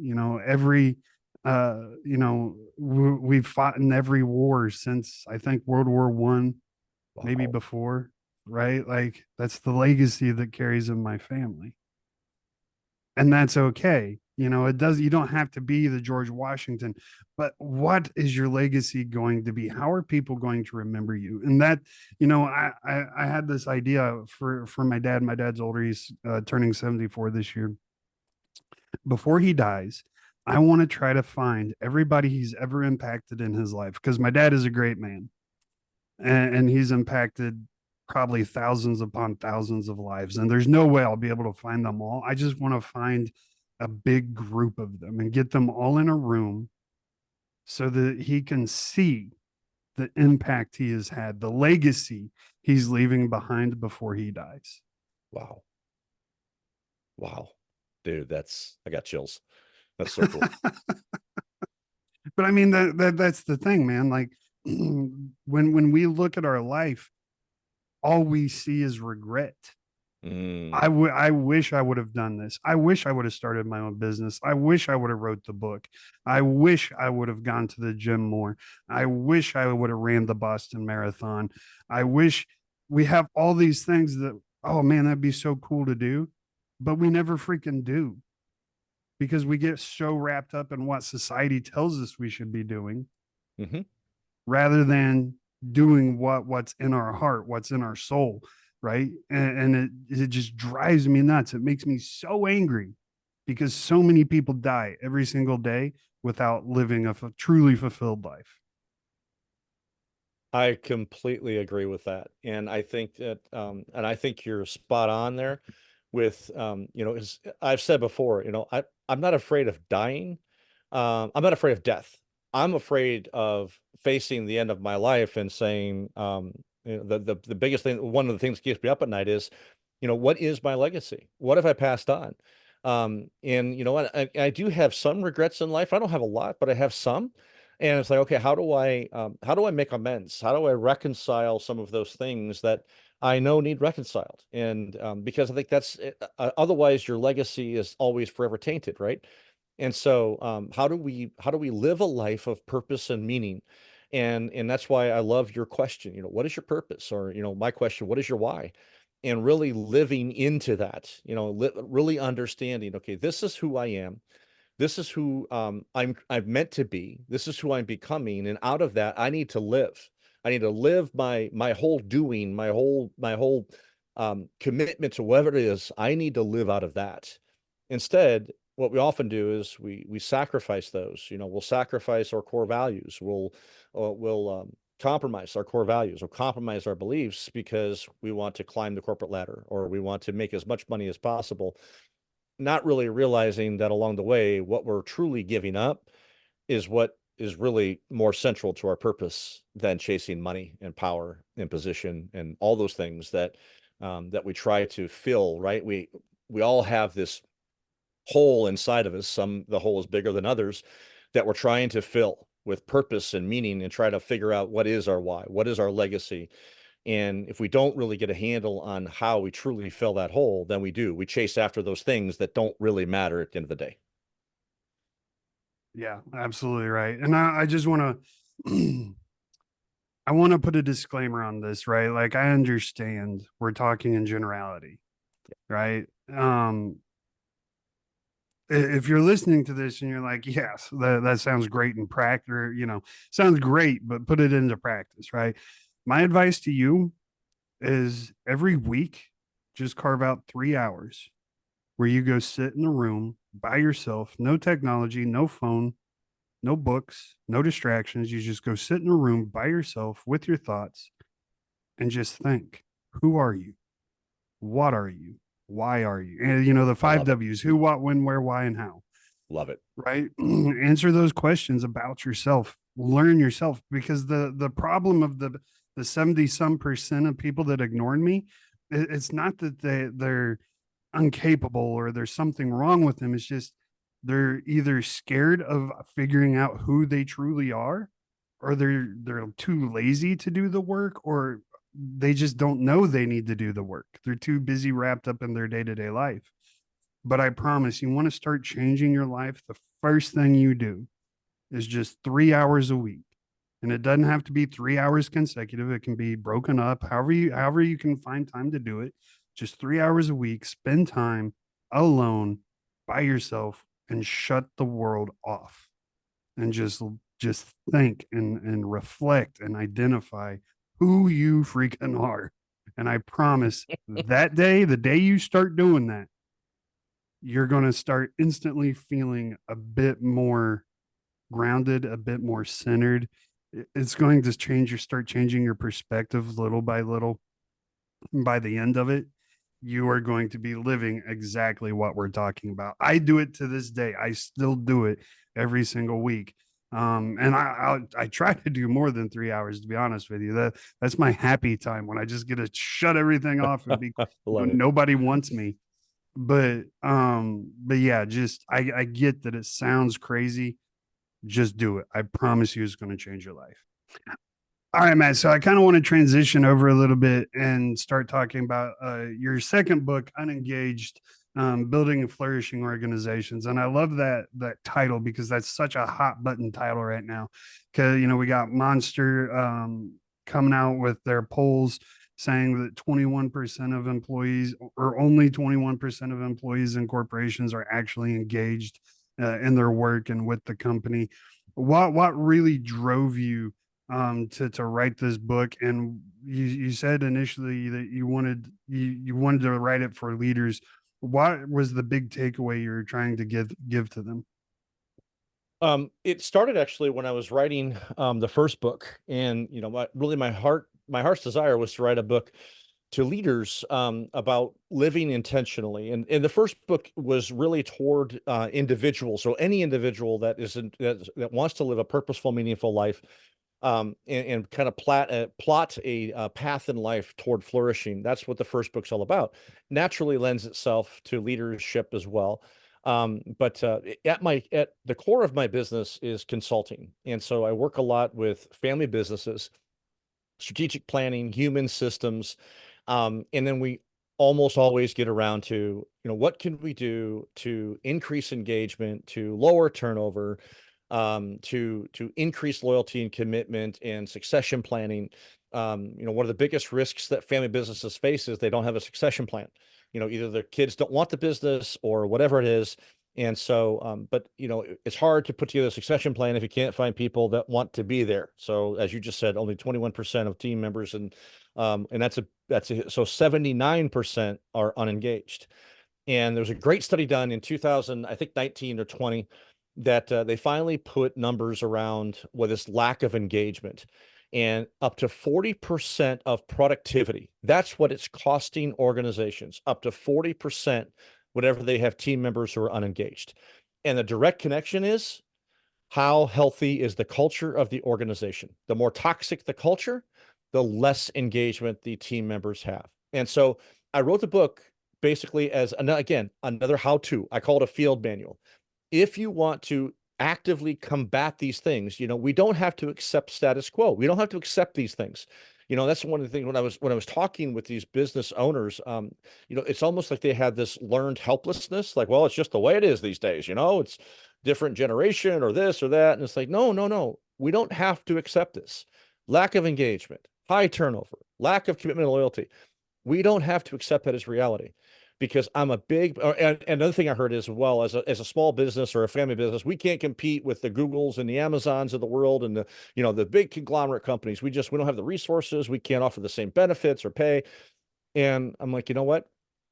Speaker 1: we've fought in every war since I think World War I, maybe
Speaker 2: Wow.
Speaker 1: before, right? Like that's the legacy that carries in my family. And that's okay. It does, you don't have to be the George Washington, but what is your legacy going to be? How are people going to remember you? And that, I had this idea for my dad. My dad's older. He's turning 74 this year. Before he dies, I want to try to find everybody he's ever impacted in his life, because my dad is a great man, and he's impacted probably thousands upon thousands of lives. And there's no way I'll be able to find them all. I just want to find a big group of them and get them all in a room so that he can see the impact he has had, the legacy he's leaving behind before he dies.
Speaker 2: Wow. Wow. Dude, I got chills. That's so cool.
Speaker 1: But I mean, that's the thing, man. Like when we look at our life, all we see is regret.
Speaker 2: Mm,
Speaker 1: I wish I would have done this. I wish I would have started my own business. I wish I would have wrote the book. I wish I would have gone to the gym more. I wish I would have ran the Boston Marathon. I wish we have all these things that, oh man, that'd be so cool to do, but we never freaking do, because we get so wrapped up in what society tells us we should be doing,
Speaker 2: hmm
Speaker 1: rather than doing what's in our heart, what's in our soul, right? And it just drives me nuts. It makes me so angry because so many people die every single day without living a truly fulfilled life.
Speaker 2: I completely agree with that. And I think that, and I think you're spot on there with, as I've said before, I'm not afraid of dying. I'm not afraid of death. I'm afraid of facing the end of my life and saying, the biggest thing, one of the things that keeps me up at night is, what is my legacy? What have I passed on? And you know what? I do have some regrets in life. I don't have a lot, but I have some. And it's like, okay, how do I make amends? How do I reconcile some of those things that I know need reconciled? And because I think otherwise your legacy is always forever tainted, right? And so, how do we live a life of purpose and meaning? And that's why I love your question. What is your purpose? Or my question, what is your why? And really living into that. Really understanding. Okay, this is who I am. This is who I'm meant to be. This is who I'm becoming. And out of that, I need to live. I need to live my whole doing, my whole commitment to whatever it is. I need to live out of that. Instead, what we often do is we sacrifice those. We'll sacrifice our core values. We'll compromise our core values or compromise our beliefs because we want to climb the corporate ladder or we want to make as much money as possible, not really realizing that along the way, what we're truly giving up is what is really more central to our purpose than chasing money and power and position and all those things that we try to fill, right? We all have this hole inside of us. The hole is bigger than others that we're trying to fill with purpose and meaning and try to figure out what is our why, what is our legacy. And if we don't really get a handle on how we truly fill that hole, then we chase after those things that don't really matter at the end of the day.
Speaker 1: Yeah, absolutely right. And I just want to I want to put a disclaimer on this, right? Like I understand we're talking in generality, right? If you're listening to this and you're like, yes, that sounds great in practice, or, sounds great, but put it into practice, right? My advice to you is every week, just carve out 3 hours where you go sit in a room by yourself, no technology, no phone, no books, no distractions. You just go sit in a room by yourself with your thoughts and just think, who are you? What are you? Why are you? And the
Speaker 2: I
Speaker 1: five
Speaker 2: love it.
Speaker 1: W's: who, what, when, where, why, and how.
Speaker 2: Love it.
Speaker 1: Right? Answer those questions about yourself. Learn yourself, because the problem of the 70 some percent of people that ignored me, it's not that they're incapable or there's something wrong with them. It's just they're either scared of figuring out who they truly are, or they're too lazy to do the work, or they just don't know they need to do the work. They're too busy wrapped up in their day-to-day life. But I promise, you want to start changing your life, the first thing you do is just 3 hours a week. And it doesn't have to be 3 hours consecutive. It can be broken up, however you can find time to do it. Just 3 hours a week, spend time alone by yourself and shut the world off and just think and reflect and identify who you freaking are. And I promise that day, the day you start doing that, you're going to start instantly feeling a bit more grounded, a bit more centered. It's going to start changing your perspective little by little. By the end of it, you are going to be living exactly what we're talking about. I do it to this day. I still do it every single week. And I try to do more than 3 hours, to be honest with you. That's my happy time when I just get to shut everything off and be
Speaker 2: Love
Speaker 1: when
Speaker 2: it.
Speaker 1: nobody wants me. But yeah, just I get that it sounds crazy. Just do it. I promise you, it's going to change your life. All right, Matt. So I kind of want to transition over a little bit and start talking about your second book, Unengaged, Building and Flourishing Organizations. And I love that title because that's such a hot button title right now. Because we got Monster coming out with their polls saying that 21% of employees, or only 21% of employees in corporations, are actually engaged in their work and with the company. What really drove you to write this book? And you said initially that you wanted to write it for leaders. What was the big takeaway you were trying to give to them?
Speaker 2: It started actually when I was writing the first book, and my heart's desire was to write a book to leaders about living intentionally. And the first book was really toward individuals. So any individual that wants to live a purposeful, meaningful life, and kind of plot a path in life toward flourishing. That's what the first book's all about. Naturally lends itself to leadership as well. But at the core of my business is consulting. And so I work a lot with family businesses, strategic planning, human systems. And then we almost always get around to, what can we do to increase engagement, to lower turnover, to increase loyalty and commitment and succession planning. One of the biggest risks that family businesses face is they don't have a succession plan. Either their kids don't want the business or whatever it is. And so, but it's hard to put together a succession plan if you can't find people that want to be there. So, as you just said, only 21% of team members, and so 79% are unengaged. And there was a great study done in 2000, I think 19 or 20, that they finally put numbers around with this lack of engagement, and up to 40% of productivity. That's what it's costing organizations, up to 40% whenever they have team members who are unengaged. And the direct connection is, how healthy is the culture of the organization? The more toxic the culture, the less engagement the team members have. And so I wrote the book basically as, again, another how-to. I call it a field manual. If you want to actively combat these things, we don't have to accept status quo. We don't have to accept these things. That's one of the things when I was talking with these business owners, it's almost like they had this learned helplessness, like, well, it's just the way it is these days, it's different generation or this or that. And it's like, no, no, no, we don't have to accept this. Lack of engagement, high turnover, lack of commitment and loyalty. We don't have to accept that as reality, because I'm a and another thing I heard is, well, as a small business or a family business, we can't compete with the Googles and the Amazons of the world and the big conglomerate companies. We don't have the resources. We can't offer the same benefits or pay. And I'm like, you know what?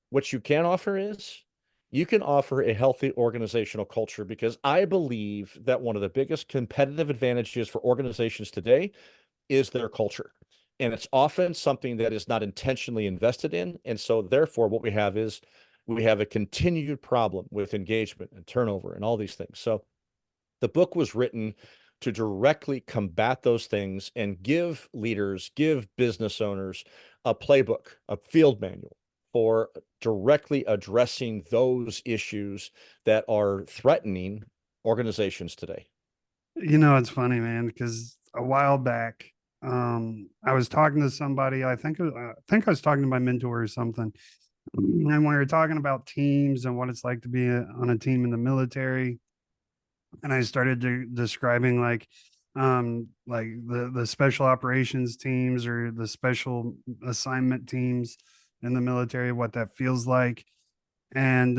Speaker 2: What you can offer is, you can offer a healthy organizational culture, because I believe that one of the biggest competitive advantages for organizations today is their culture. And it's often something that is not intentionally invested in. And so therefore what we have is, we have a continued problem with engagement and turnover and all these things. So the book was written to directly combat those things and give leaders, give business owners a playbook, a field manual for directly addressing those issues that are threatening organizations today.
Speaker 1: It's funny, man, because a while back, I was talking to somebody. I think I was talking to my mentor or something, and we were talking about teams and what it's like to be on a team in the military. And I started describing like the special operations teams or the special assignment teams in the military, what that feels like. And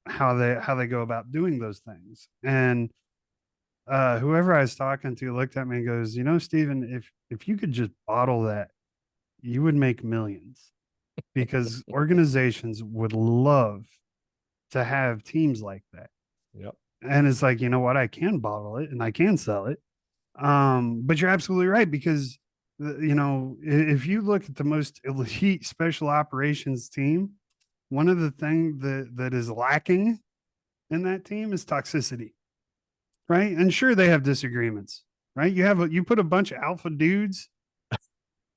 Speaker 1: how they go about doing those things. And whoever I was talking to looked at me and goes, you know, Steven, if you could just bottle that, you would make millions, because organizations would love to have teams like that.
Speaker 2: Yep.
Speaker 1: And it's like, you know what, I can bottle it and I can sell it. But you're absolutely right, because you know, if you look at the most elite special operations team, one of the things that is lacking in that team is toxicity, right? And sure, they have disagreements, right? You put a bunch of alpha dudes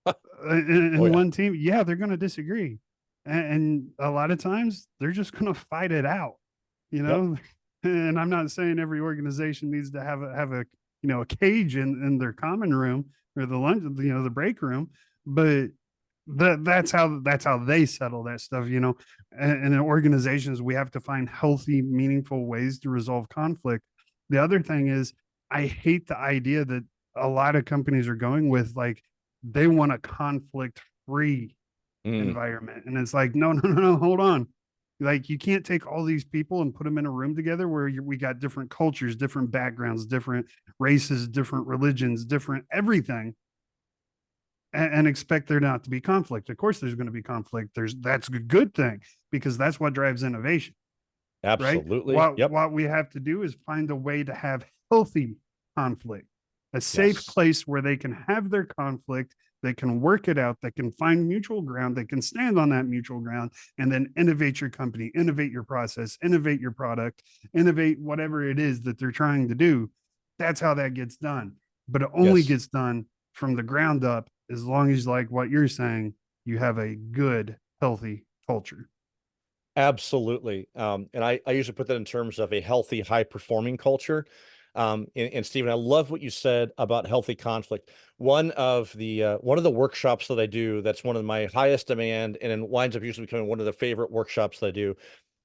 Speaker 2: Oh
Speaker 1: in
Speaker 2: yeah.
Speaker 1: one team, yeah, they're going to disagree, and a lot of times they're just going to fight it out, you
Speaker 2: Yep.
Speaker 1: know. And I'm not saying every organization needs to have a you know a cage in their common room or the lunch, you know, the break room, but that's how they settle that stuff, you know. And in organizations, we have to find healthy, meaningful ways to resolve conflict. The other thing is, I hate the idea that a lot of companies are going with, like, they want a conflict free
Speaker 2: Mm,
Speaker 1: environment. And it's like, no, no, no, no, hold on. Like, you can't take all these people and put them in a room together where we got different cultures, different backgrounds, different races, different religions, different everything, and expect there not to be conflict. Of course, there's going to be conflict. That's a good thing, because that's what drives innovation, right?
Speaker 2: absolutely. Yep.
Speaker 1: What we have to do is find a way to have healthy conflict, a safe
Speaker 2: Yes.
Speaker 1: place where they can have their conflict, they can work it out, they can find mutual ground, they can stand on that mutual ground, and then innovate your company, innovate your process, innovate your product, innovate whatever it is that they're trying to do. That's how that gets done. But it only
Speaker 2: Yes.
Speaker 1: gets done from the ground up, as long as, like what you're saying, you have a good, healthy culture.
Speaker 2: Absolutely. And I usually put that in terms of a healthy, high performing culture. And Stephen, I love what you said about healthy conflict. One of the workshops that I do, that's one of my highest demand, and it winds up usually becoming one of the favorite workshops that I do,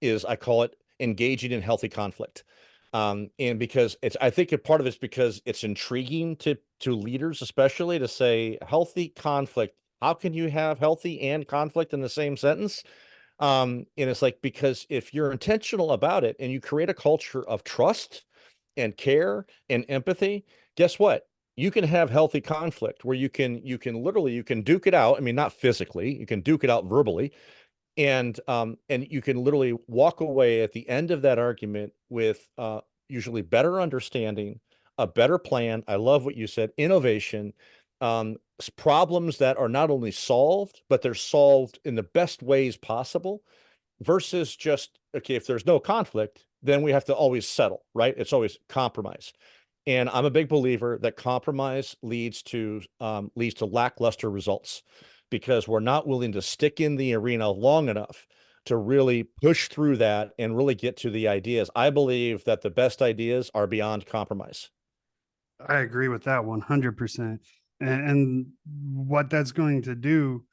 Speaker 2: is I call it engaging in healthy conflict. And because I think a part of it's because it's intriguing to leaders, especially, to say healthy conflict. How can you have healthy and conflict in the same sentence? And it's like, because if you're intentional about it and you create a culture of trust and care and empathy, guess what? You can have healthy conflict where you can duke it out. I mean, not physically, you can duke it out verbally, and you can literally walk away at the end of that argument with usually better understanding, a better plan. I love what you said, innovation, problems that are not only solved, but they're solved in the best ways possible, versus just, okay, if there's no conflict, then we have to always settle, right? It's always compromise. And I'm a big believer that compromise leads to lackluster results, because we're not willing to stick in the arena long enough to really push through that and really get to the ideas. I believe that the best ideas are beyond compromise.
Speaker 1: I agree with that 100%. And what that's going to do,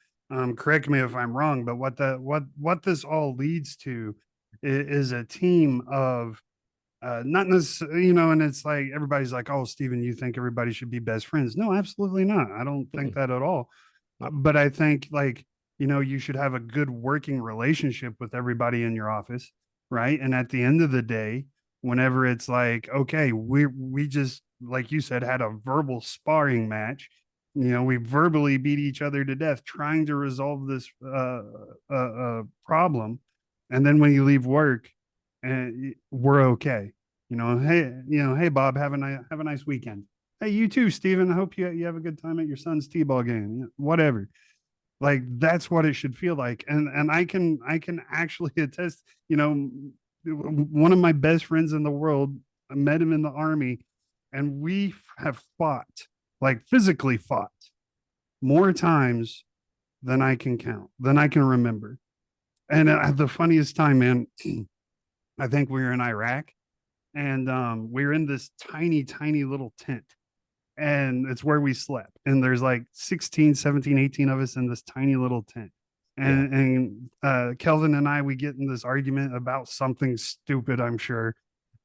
Speaker 1: correct me if I'm wrong, but what this all leads to is a team of, not necessarily, you know, and it's like everybody's like, oh, Steven, you think everybody should be best friends? No, absolutely not. I don't think
Speaker 2: Mm-mm.
Speaker 1: that at all.
Speaker 2: Nope.
Speaker 1: But I think, like, you know, you should have a good working relationship with everybody in your office, right? And at the end of the day, whenever it's like, okay, we just, like you said, had a verbal sparring match. You know, we verbally beat each other to death trying to resolve this problem, and then when you leave work, and we're okay. You know, hey Bob, have a nice weekend. Hey, you too, Steven. I hope you have a good time at your son's t-ball game. Whatever. Like, that's what it should feel like. And I can actually attest, you know, one of my best friends in the world, I met him in the army, and we have fought, like physically fought, more times than I can count, than I can remember. And the funniest time, man, I think we were in Iraq, and we were in this tiny, tiny little tent, and it's where we slept. And there's like 16, 17, 18 of us in this tiny little tent.
Speaker 2: Yeah.
Speaker 1: And Kelvin and I, we get in this argument about something stupid, I'm sure.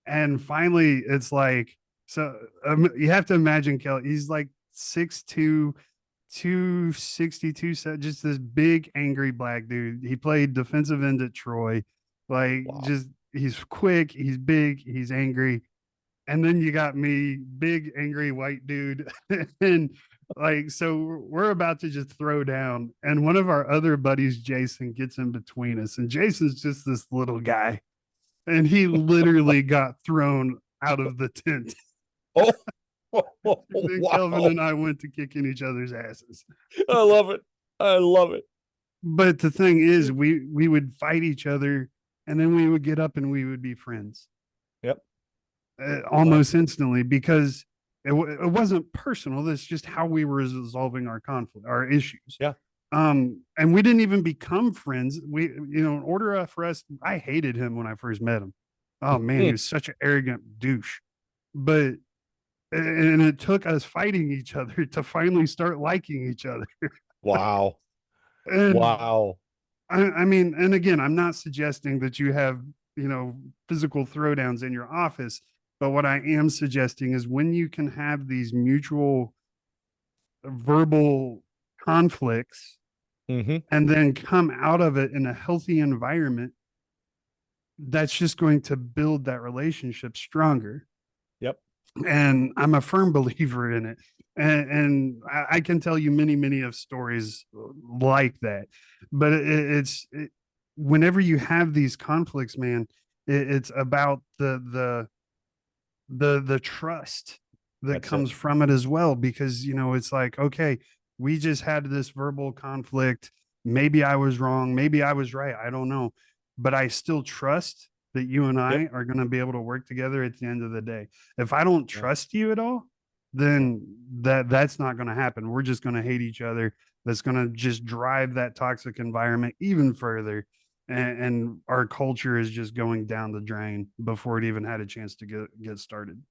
Speaker 1: And finally, it's like, so you have to imagine Kelly, he's like 6'2", 262, just this big, angry black dude. He played defensive end at Troy. Like,
Speaker 2: Wow.
Speaker 1: just he's quick, he's big, he's angry. And then you got me, big angry white dude. And like, so we're about to just throw down. And one of our other buddies, Jason, gets in between us. And Jason's just this little guy. And he literally got thrown out of the tent.
Speaker 2: Oh,
Speaker 1: And then Kelvin
Speaker 2: wow.
Speaker 1: and I went to kicking each other's asses.
Speaker 2: I love it. I love it.
Speaker 1: But the thing is, we would fight each other, and then we would get up and we would be friends
Speaker 2: Yep. Well,
Speaker 1: almost instantly, because it wasn't personal. That's just how we were resolving our conflict, our issues.
Speaker 2: yeah.
Speaker 1: And we didn't even become friends. We, in order for us, I hated him when I first met him. Oh man, he was such an arrogant douche. But and it took us fighting each other to finally start liking each other.
Speaker 2: Wow.
Speaker 1: And
Speaker 2: Wow.
Speaker 1: I mean, and again, I'm not suggesting that you have, physical throwdowns in your office, but what I am suggesting is when you can have these mutual verbal conflicts
Speaker 2: Hmm.
Speaker 1: and then come out of it in a healthy environment, that's just going to build that relationship stronger.
Speaker 2: Yep.
Speaker 1: And I'm a firm believer in it. And I can tell you many of stories like that. But whenever you have these conflicts, man, it's about the trust that
Speaker 2: That's it.
Speaker 1: comes from it as well. Because it's like, okay, we just had this verbal conflict. Maybe I was wrong, maybe I was right, I don't know, but I still trust that you and
Speaker 2: Yep.
Speaker 1: I are going to be able to work together at the end of the day. If I don't
Speaker 2: Yeah.
Speaker 1: trust you at all,
Speaker 2: Yeah.
Speaker 1: then that's not going to happen. We're just going to hate each other. That's going to just drive that toxic environment even further. And our culture is just going down the drain before it even had a chance to get started.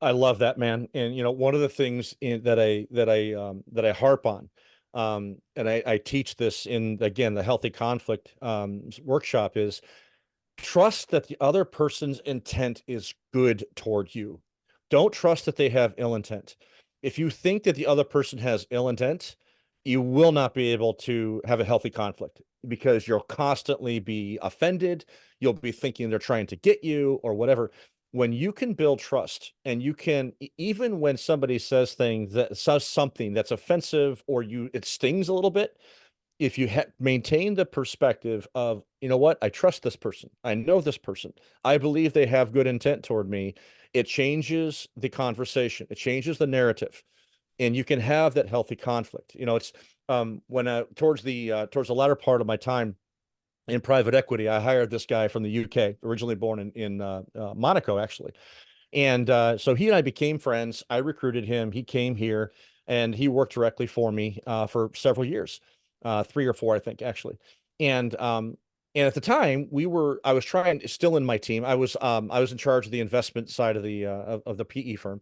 Speaker 2: I love that, man. And one of the things that I harp on, and I teach this in, again, the healthy conflict workshop, is trust that the other person's intent is good toward you. Don't trust that they have ill intent. If you think that the other person has ill intent, you will not be able to have a healthy conflict because you'll constantly be offended. You'll be thinking they're trying to get you or whatever. When you can build trust and you can, even when somebody says something that's offensive or it stings a little bit, if you maintain the perspective of, you know what, I trust this person, I know this person, I believe they have good intent toward me, it changes the conversation, it changes the narrative, and you can have that healthy conflict. It's when towards the latter part of my time in private equity, I hired this guy from the UK, originally born in Monaco, actually. And so he and I became friends. I recruited him. He came here and he worked directly for me for several years, 3 or 4, I think, actually. And and at the time, I was trying, still in my team. I was in charge of the investment side of the PE firm,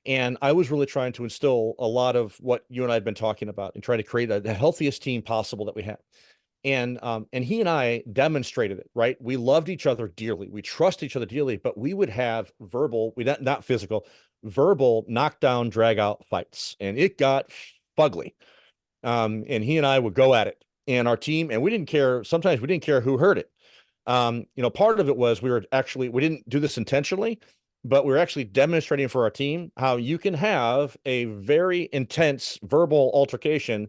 Speaker 2: and I was really trying to instill a lot of what you and I had been talking about and try to create the healthiest team possible that we had. And he and I demonstrated it, right? We loved each other dearly. We trust each other dearly, but we would have we not physical, verbal knockdown, drag out fights. And it got fugly. And he and I would go at it. And our team, and we didn't care. Sometimes we didn't care who heard it. Part of it was we didn't do this intentionally, but we were actually demonstrating for our team how you can have a very intense verbal altercation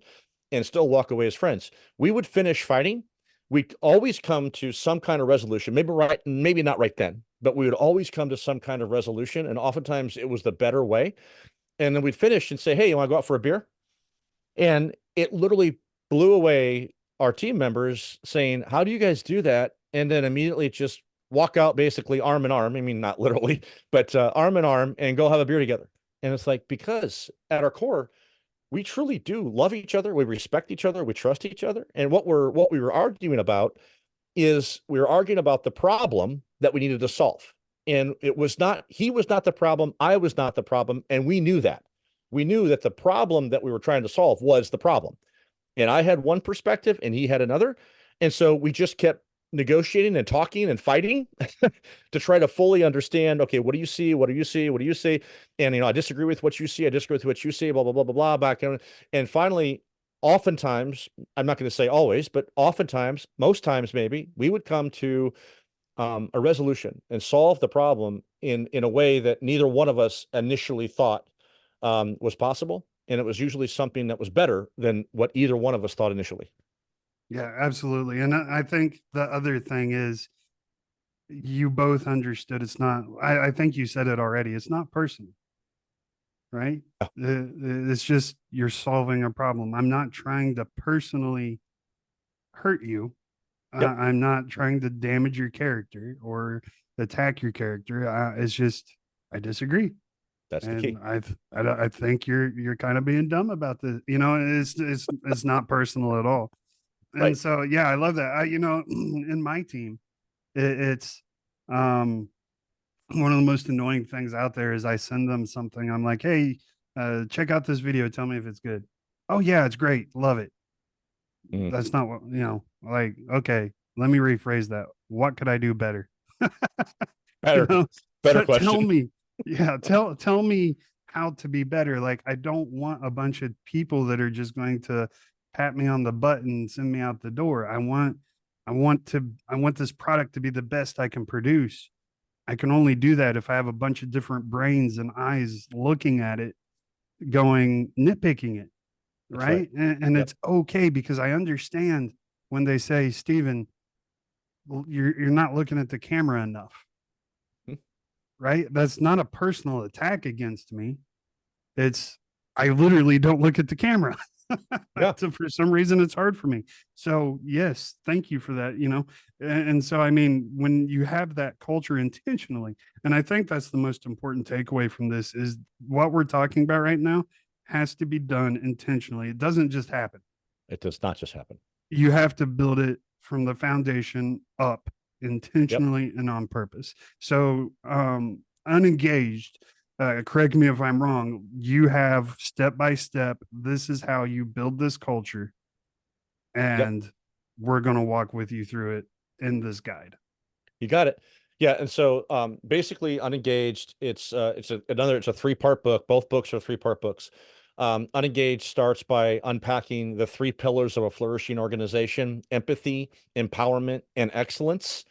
Speaker 2: and still walk away as friends. We would finish fighting. We'd always come to some kind of resolution, maybe not right then, but we would always come to some kind of resolution. And oftentimes it was the better way. And then we'd finish and say, hey, you want to go out for a beer? And it literally blew away our team members saying, how do you guys do that? And then immediately just walk out basically arm in arm. I mean, not literally, but arm in arm and go have a beer together. And it's like, because at our core, we truly do love each other. We respect each other. We trust each other. And what we were arguing about is we were arguing about the problem that we needed to solve. And he was not the problem. I was not the problem. And we knew that. We knew that the problem that we were trying to solve was the problem. And I had one perspective and he had another. And so we just kept negotiating and talking and fighting to try to fully understand, okay, what do you see? What do you see? What do you see? And, I disagree with what you see. I disagree with what you see, blah, blah, blah, blah, blah, back. And finally, oftentimes, I'm not going to say always, but oftentimes, most times maybe, we would come to a resolution and solve the problem in a way that neither one of us initially thought was possible. And it was usually something that was better than what either one of us thought initially.
Speaker 1: Yeah, absolutely. And I think the other thing is you both understood it's not, I think you said it already, it's not personal, right?
Speaker 2: Yeah.
Speaker 1: It's just you're solving a problem. I'm not trying to personally hurt you.
Speaker 2: Yep.
Speaker 1: I'm not trying to damage your character or attack your character. It's just I disagree,
Speaker 2: That's the
Speaker 1: and
Speaker 2: key.
Speaker 1: I think you're kind of being dumb about this. You know, it's not personal at all. And
Speaker 2: Right.
Speaker 1: so yeah, I love that. You know, in my team, it's um one of the most annoying things out there is I send them something. I'm like, hey, check out this video. Tell me if it's good. Oh yeah, it's great. Love it.
Speaker 2: Mm.
Speaker 1: That's not what, you know, like, okay, let me rephrase that. What could I do better? You
Speaker 2: Better,
Speaker 1: know,
Speaker 2: better
Speaker 1: tell
Speaker 2: question.
Speaker 1: me, yeah, tell me how to be better. Like, I don't want a bunch of people that are just going to pat me on the butt and send me out the door. I want this product to be the best I can produce. I can only do that if I have a bunch of different brains and eyes looking at it, going nitpicking it,
Speaker 2: That's right.
Speaker 1: right? And
Speaker 2: Yep.
Speaker 1: it's okay because I understand when they say, Steven, you're not looking at the camera enough,
Speaker 2: Hmm.
Speaker 1: right? That's not a personal attack against me. It's I literally don't look at the camera.
Speaker 2: Yeah.
Speaker 1: So for some reason it's hard for me. So yes, thank you for that, you know. And so I mean, when you have that culture intentionally, and I think that's the most important takeaway from this is what we're talking about right now has to be done intentionally. It doesn't just happen.
Speaker 2: It does not just happen.
Speaker 1: You have to build it from the foundation up
Speaker 2: Yep.
Speaker 1: intentionally and on purpose. So unengaged, correct me if I'm wrong, you have step by step, this is how you build this culture,
Speaker 2: Yep.
Speaker 1: and we're going to walk with you through it in this guide.
Speaker 2: You got it. Yeah, and so basically Unengaged, it's a three-part book. Both books are three-part books. Unengaged starts by unpacking the three pillars of a flourishing organization: empathy, empowerment, and excellence.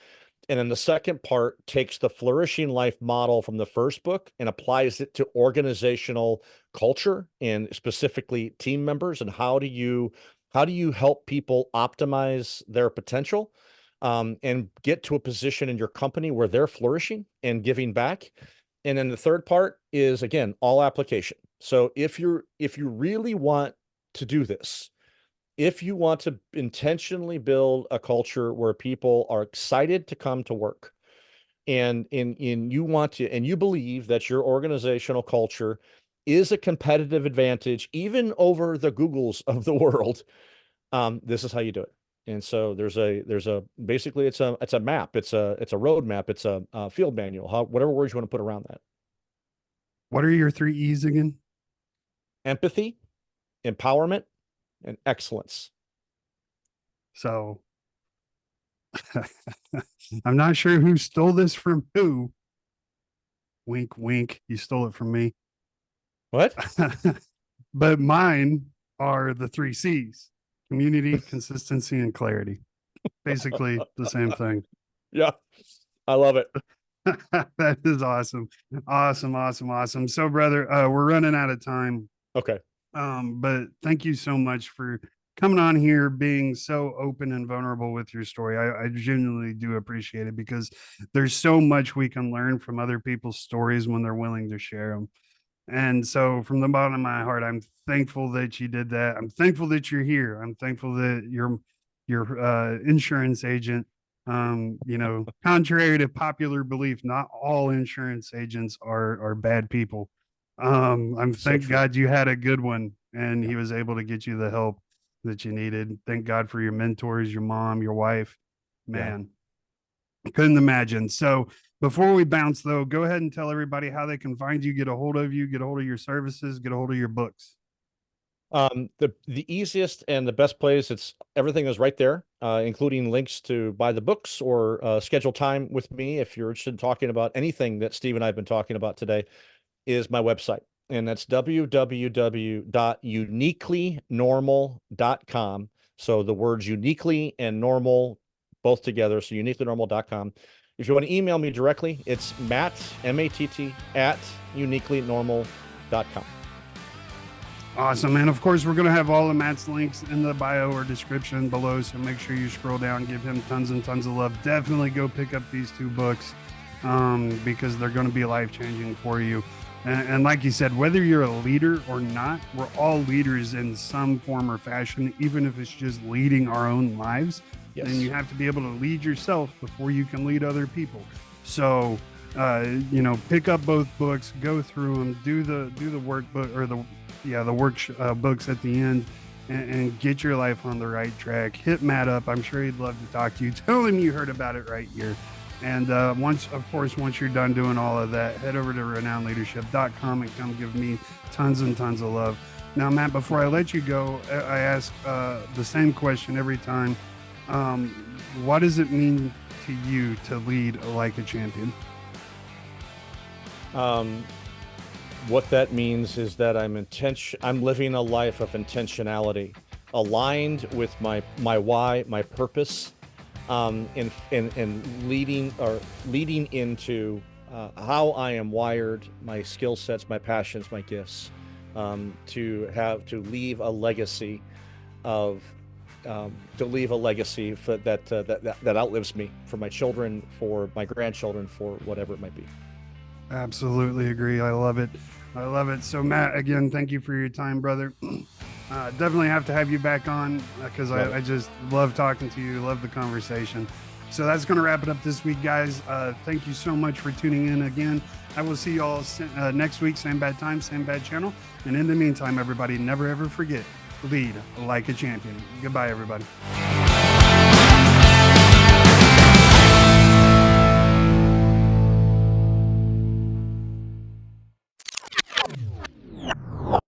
Speaker 2: And then the second part takes the flourishing life model from the first book and applies it to organizational culture and specifically team members. And how do you help people optimize their potential and get to a position in your company where they're flourishing and giving back. And then the third part is again all application. So if you really want to do this, if you want to intentionally build a culture where people are excited to come to work and you want to and you believe that your organizational culture is a competitive advantage even over the Googles of the world, this is how you do it. And so there's a basically it's a map, it's a roadmap, it's a field manual, whatever words you want to put around that.
Speaker 1: What are your three E's again?
Speaker 2: Empathy, empowerment, and excellence.
Speaker 1: So I'm not sure who stole this from who. Wink, wink. You stole it from me.
Speaker 2: What?
Speaker 1: But mine are the three C's: community, consistency, and clarity. Basically the same thing.
Speaker 2: Yeah, I love it.
Speaker 1: That is awesome. Awesome, awesome, awesome. So, brother, we're running out of time.
Speaker 2: Okay.
Speaker 1: But thank you so much for coming on here, being so open and vulnerable with your story. I genuinely do appreciate it because there's so much we can learn from other people's stories when they're willing to share them. And so, from the bottom of my heart, I'm thankful that you did that. I'm thankful that you're here. I'm thankful that your insurance agent. You know, contrary to popular belief, not all insurance agents are bad people. I'm
Speaker 2: So
Speaker 1: thank
Speaker 2: true.
Speaker 1: God you had a good one, and
Speaker 2: Yeah.
Speaker 1: he was able to get you the help that you needed. Thank God for your mentors, your mom, your wife.
Speaker 2: Yeah.
Speaker 1: Man, couldn't imagine. So before we bounce though, go ahead and tell everybody how they can find you, get a hold of you, get a hold of your services, get a hold of your books.
Speaker 2: The easiest and the best place, it's everything is right there, including links to buy the books or schedule time with me if you're interested in talking about anything that Steve and I have been talking about today, is my website. And that's www.uniquelynormal.com. So the words uniquely and normal both together. So uniquelynormal.com. If you want to email me directly, it's Matt, M-A-T-T, at uniquelynormal.com.
Speaker 1: Awesome. And of course, we're going to have all of Matt's links in the bio or description below. So make sure you scroll down, give him tons and tons of love. Definitely go pick up these 2 books because they're going to be life-changing for you. And like you said, whether you're a leader or not, we're all leaders in some form or fashion, even if it's just leading our own lives.
Speaker 2: Yes.
Speaker 1: Then you have to be able to lead yourself before you can lead other people. So, pick up both books, go through them, do the workbook or the books at the end, and get your life on the right track. Hit Matt up. I'm sure he'd love to talk to you. Tell him you heard about it right here. And once you're done doing all of that, head over to renownedleadership.com and come give me tons and tons of love. Now, Matt, before I let you go, I ask the same question every time. What does it mean to you to lead like a champion?
Speaker 2: What that means is that I'm living a life of intentionality, aligned with my why, my purpose, and leading into how I am wired, my skill sets, my passions, my gifts, to leave a legacy that outlives me, for my children, for my grandchildren, for whatever it might be.
Speaker 1: Absolutely agree. I love it. So Matt, again, thank you for your time, brother. Definitely have to have you back on because I just love talking to you. Love the conversation. So that's going to wrap it up this week, guys. Thank you so much for tuning in again. I will see you all next week. Same bad time, same bad channel. And in the meantime, everybody, never ever forget, lead like a champion. Goodbye, everybody.